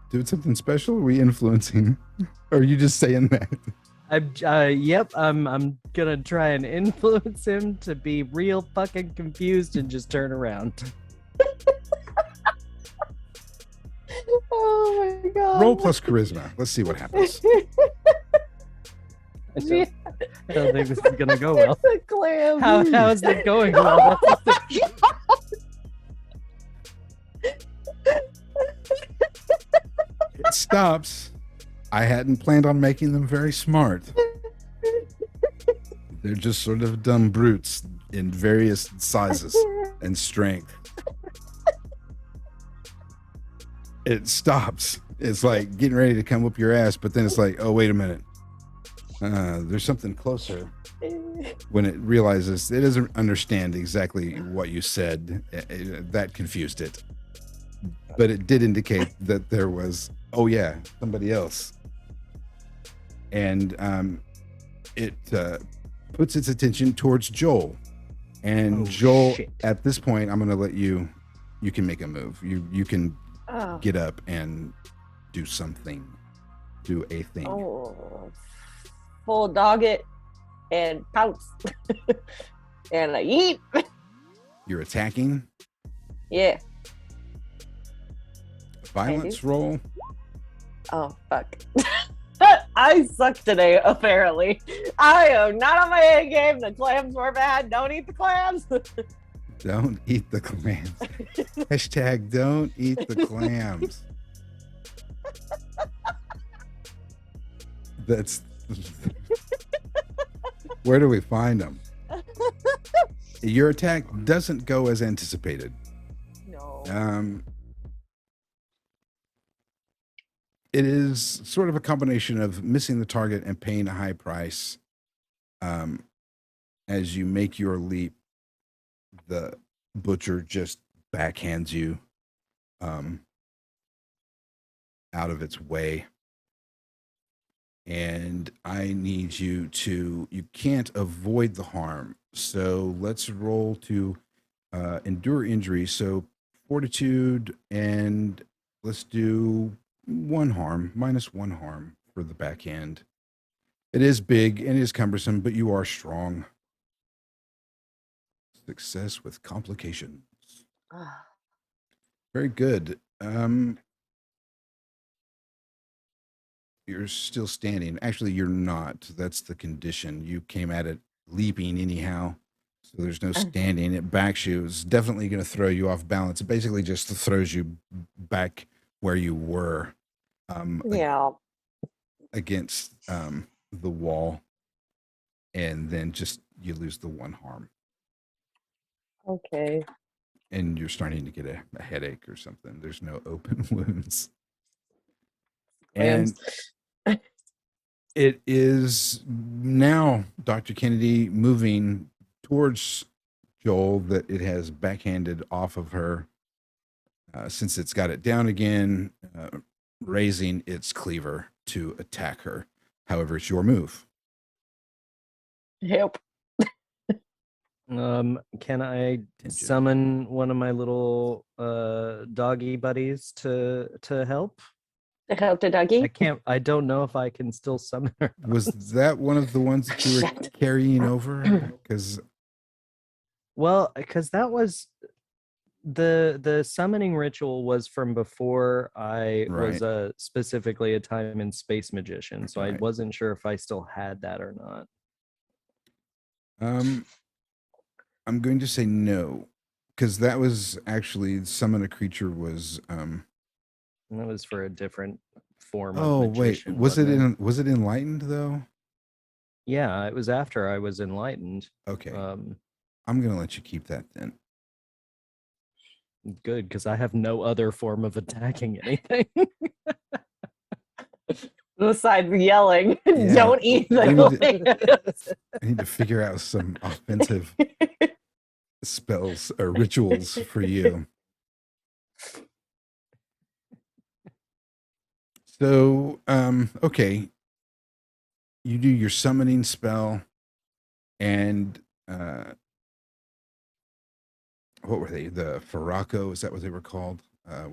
doing something special? Are we influencing? Or are you just saying that? I'm gonna try and influence him to be real fucking confused and just turn around. Oh my god. Roll plus charisma. Let's see what happens. I don't think this is gonna go well. It's a clam. How is it going well? It stops. I hadn't planned on making them very smart. They're just sort of dumb brutes in various sizes and strength. it stops. It's like getting ready to come up your ass, but then it's like, oh, wait a minute. There's something closer. When it realizes it doesn't understand exactly what you said, that confused it. But it did indicate that there was, oh yeah, somebody else. And it puts its attention towards Joel. And Joel, shit. at this point, I'm going to let you can make a move. You can get up and do something. Do a thing. Oh, full dog it and pounce. And I eat. You're attacking. Yeah. Violence roll. Oh, fuck. I suck today, apparently. I am not on my A game. The clams were bad. Don't eat the clams. Don't eat the clams. Hashtag don't eat the clams. That's where do we find them? Your attack doesn't go as anticipated. No. It is sort of a combination of missing the target and paying a high price. As you make your leap, the butcher just backhands you out of its way. And I need you can't avoid the harm. So let's roll to endure injury. So fortitude, and let's do minus one harm for the backhand. It is big and it is cumbersome, but you are strong. Success with complications. Very good. You're still standing. Actually, you're not. That's the condition. You came at it leaping anyhow. So there's no standing. It backs you. It's definitely going to throw you off balance. It basically just throws you back where you were. Yeah. Against the wall. And then just you lose the one harm. Okay. And you're starting to get a headache or something. There's no open wounds. And it is now Dr. Kennedy moving towards Joel that it has backhanded off of her. Since it's got it down again, raising its cleaver to attack her. However, it's your move. Help. Can I summon one of my little doggy buddies to help? To help the doggy? I don't know if I can still summon her. Was that one of the ones that you were carrying over? Because that was the summoning ritual was from before I was specifically a time and space magician, so I wasn't sure if I still had that or not. I'm going to say no, because that was actually summon a creature was that was for a different form of magician. Wait, was it enlightened though? Yeah, it was after I was enlightened. Okay. I'm gonna let you keep that then. Good, because I have no other form of attacking anything. Besides yelling, don't eat the I need to figure out some offensive spells or rituals for you. So, okay. You do your summoning spell, and what were they? The Farako, is that what they were called?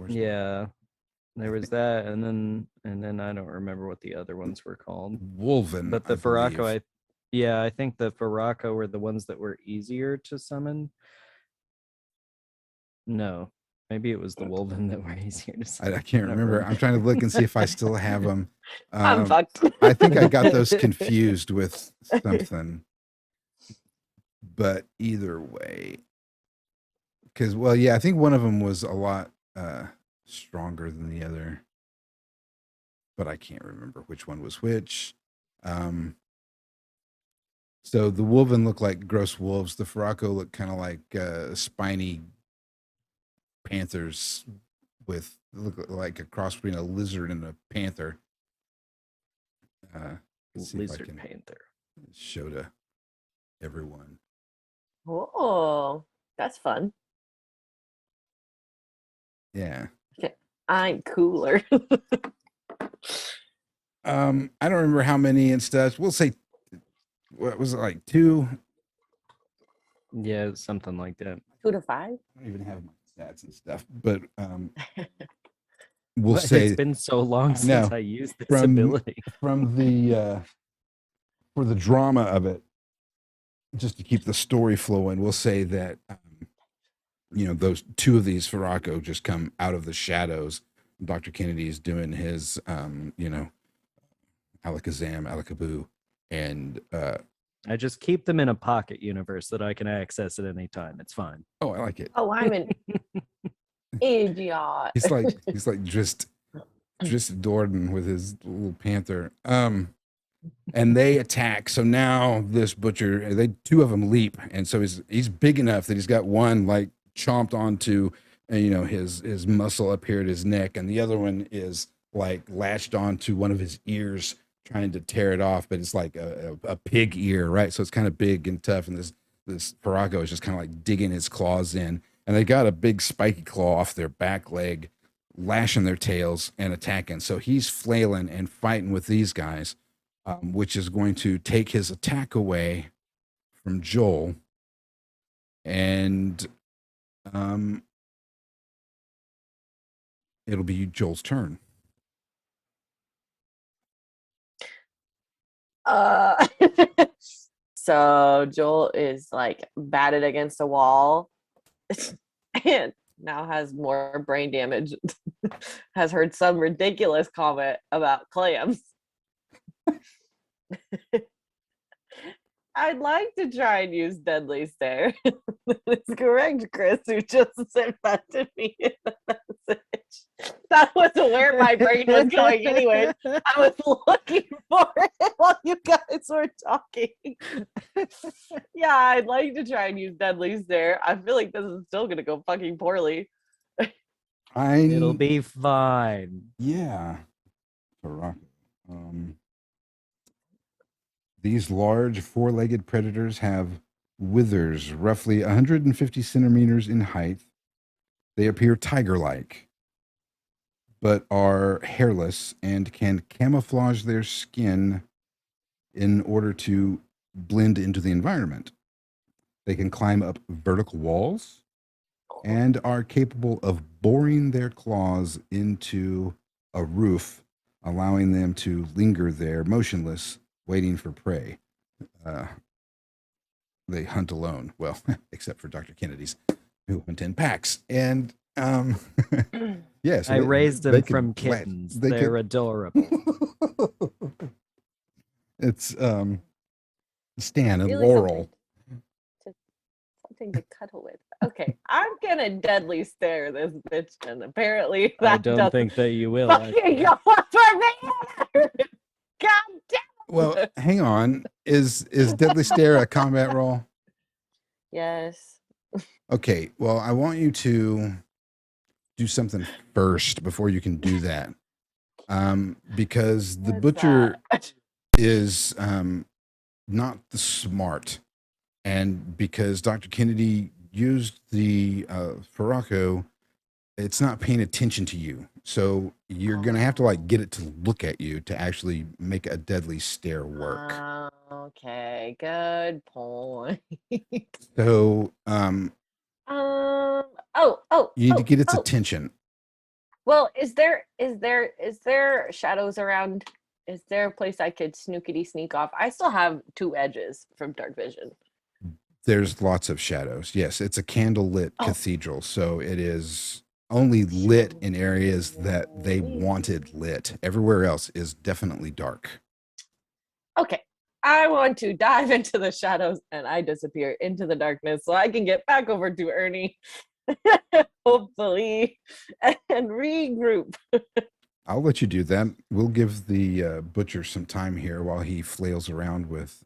Yeah. There was that, and then I don't remember what the other ones were called. Wolven. But the Farako, I think the Farako were the ones that were easier to summon. No, maybe it was the Wolven that were easier to summon. I can't remember. I'm trying to look and see if I still have them. I'm fucked. I think I got those confused with something. But either way, because I think one of them was a lot stronger than the other, but I can't remember which one was which. So the Wolven looked like gross wolves. The Farako looked kind of like spiny panthers with look like a cross between a lizard and a panther. Let's see if I Lizard can panther. show to everyone. Oh, that's fun. Yeah. I'm cooler. I don't remember how many and stuff. We'll say, what was it, like 2? Yeah, something like that. 2 to 5. I don't even have my stats and stuff, but we'll But say it's been so long I since know. I used this from ability. from the for the drama of it, just to keep the story flowing, we'll say that those 2 of these Farako just come out of the shadows. Dr. Kennedy's doing his alakazam, alakaboo, and I just keep them in a pocket universe that I can access at any time. It's fine. oh, I like it. Oh, I'm an idiot. He's like just Dorden with his little panther. And they attack. So now this butcher, 2 of them leap, and so he's big enough that he's got one like chomped onto, his muscle up here at his neck, and the other one is like latched onto one of his ears, trying to tear it off. But it's like a pig ear, right? So it's kind of big and tough, and this Farako is just kind of like digging his claws in, and they got a big spiky claw off their back leg, lashing their tails and attacking. So he's flailing and fighting with these guys. Which is going to take his attack away from Joel, and it'll be Joel's turn. So Joel is like batted against a wall and now has more brain damage. Has heard some ridiculous comment about clams. I'd like to try and use Deadly Stare. That's correct, Chris, who just sent that to me in the message. That wasn't where my brain was going anyway. I was looking for it while you guys were talking. Yeah, I'd like to try and use Deadly Stare. I feel like this is still going to go fucking poorly. It'll be fine. Yeah. These large 4-legged predators have withers roughly 150 centimeters in height. They appear tiger-like, but are hairless and can camouflage their skin in order to blend into the environment. They can climb up vertical walls and are capable of boring their claws into a roof, allowing them to linger there motionless, waiting for prey. They hunt alone. Well, except for Dr. Kennedy's, who hunt in packs. And yes, I raised them from kittens. They're adorable. It's Stan and Really Laurel. Something to cuddle with. Okay, I'm gonna Deadly Stare this bitch, and apparently I don't think that you will. fucking go for me. God damn. Well, hang on. Is Deadly Stare a combat roll? Yes. Okay. Well, I want you to do something first before you can do that. Because the What's butcher that? is not the smart, and because Dr. Kennedy used the Farako, it's not paying attention to you. So you're gonna have to like get it to look at you to actually make a Deadly Stare work. Okay, good point. So you need to get its oh. attention. Well, is there shadows around? Is there a place I could snookity sneak off? I still have 2 edges from dark vision. There's lots of shadows. Yes, it's a candlelit cathedral, so it is only lit in areas that they wanted lit. Everywhere else is definitely dark. Okay, I want to dive into the shadows and I disappear into the darkness so I can get back over to Ernie, hopefully, and regroup. I'll let you do that. We'll give the butcher some time here while he flails around with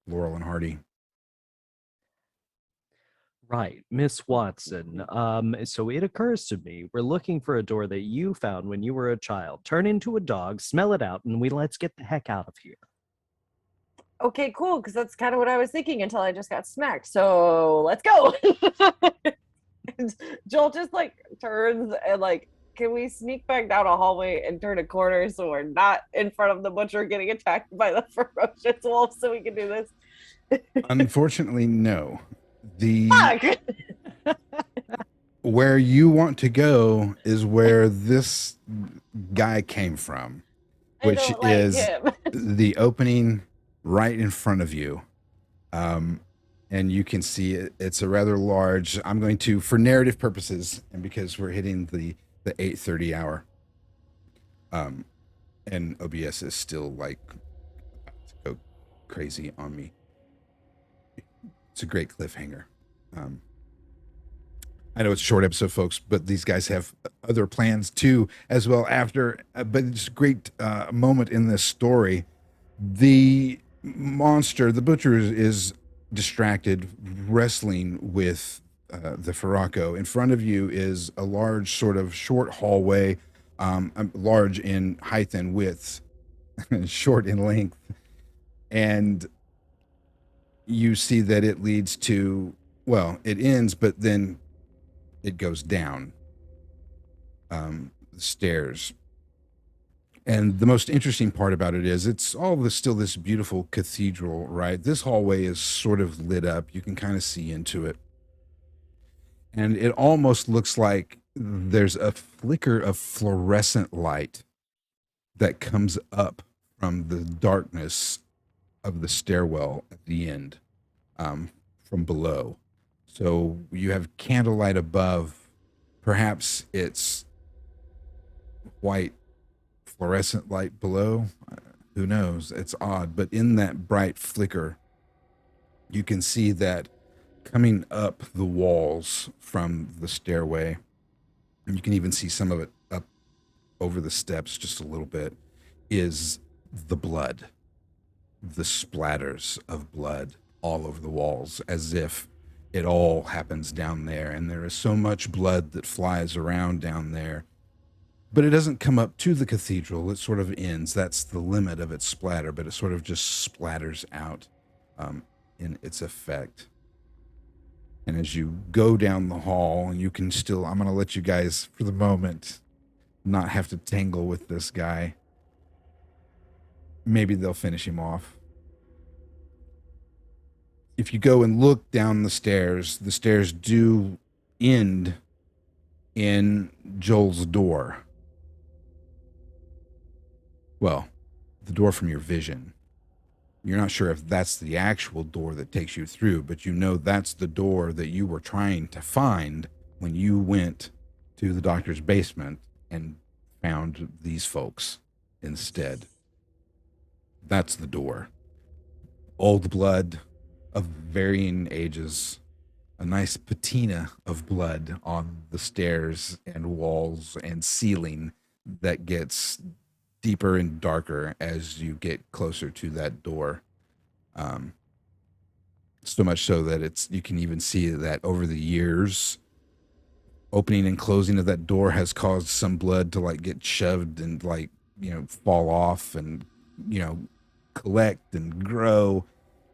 Laurel and Hardy. Right, Miss Watson. So it occurs to me we're looking for a door that you found when you were a child. Turn into a dog, smell it out, and let's get the heck out of here. Okay, cool, because that's kind of what I was thinking until I just got smacked. So let's go. And Joel just like turns and like, can we sneak back down a hallway and turn a corner so we're not in front of the butcher getting attacked by the ferocious wolf so we can do this? Unfortunately, no. The Fuck! where you want to go is where this guy came from, I which don't like is him. the opening right in front of you. And you can see it's a rather large. I'm going to, for narrative purposes, and because we're hitting the 8:30 hour, and OBS is still like about to go crazy on me. It's a great cliffhanger. I know it's a short episode, folks, but these guys have other plans too, as well. After, but it's a great moment in this story. The monster, the butcher, is distracted, wrestling with the Farako. In front of you is a large, sort of short hallway, large in height and width, short in length, and you see that it leads to, well, it ends, but then it goes down the stairs. And the most interesting part about it is it's all this, still this beautiful cathedral, right? This hallway is sort of lit up. You can kind of see into it. And it almost looks like there's a flicker of fluorescent light that comes up from the darkness of the stairwell at the end, from below. So you have candlelight above. Perhaps it's white fluorescent light below. Who knows? It's odd. But in that bright flicker, you can see that coming up the walls from the stairway, and you can even see some of it up over the steps just a little bit, is the blood, the splatters of blood all over the walls, as if it all happens down there. And there is so much blood that flies around down there. But it doesn't come up to the cathedral. It sort of ends. That's the limit of its splatter, but it sort of just splatters out in its effect. And as you go down the hall, and you can still, I'm going to let you guys, for the moment, not have to tangle with this guy. Maybe they'll finish him off. If you go and look down the stairs do end in Joel's door. Well, the door from your vision. You're not sure if that's the actual door that takes you through, but you know that's the door that you were trying to find when you went to the doctor's basement and found these folks instead. That's the door. Old blood of varying ages, a nice patina of blood on the stairs and walls and ceiling that gets deeper and darker as you get closer to that door. So much so that you can even see that over the years, opening and closing of that door has caused some blood to like get shoved and like, fall off and, collect and grow,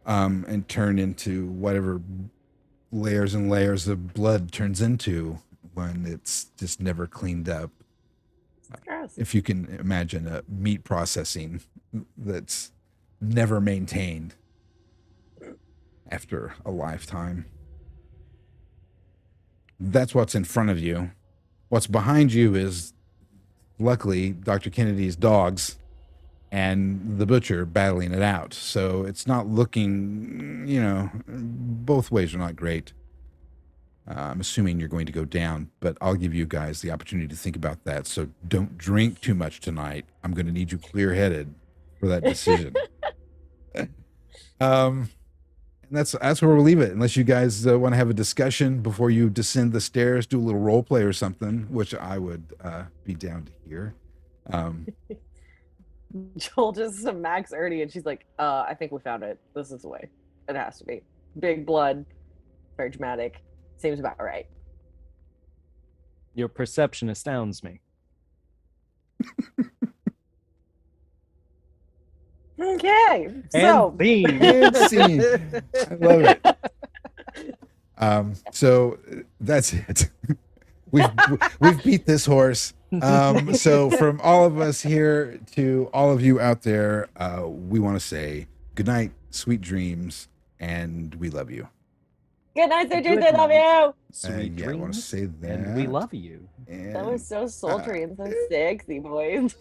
and turn into whatever layers and layers of blood turns into when it's just never cleaned up. If you can imagine a meat processing that's never maintained after a lifetime. That's what's in front of you. What's behind you is, luckily, Dr. Kennedy's dogs and the butcher battling it out. So it's not looking, both ways are not great. I'm assuming you're going to go down, but I'll give you guys the opportunity to think about that. So don't drink too much tonight. I'm going to need you clear-headed for that decision. And that's where we'll leave it. Unless you guys want to have a discussion before you descend the stairs, do a little role play or something, which I would be down to hear. Joel just smacks Ernie and she's like, I think we found it. This is the way. It has to be. Big blood. Very dramatic. Seems about right. Your perception astounds me. Okay, And so theme. And scene. I love it. So that's it. We've beat this horse. So from all of us here to all of you out there, we want to say good night, sweet dreams, and we love you. good night, Sir Good Tuesday. Love you. Sweet Yeah, I want to dreams. say that. And we love you. That was so sultry and so uh, sexy, boys.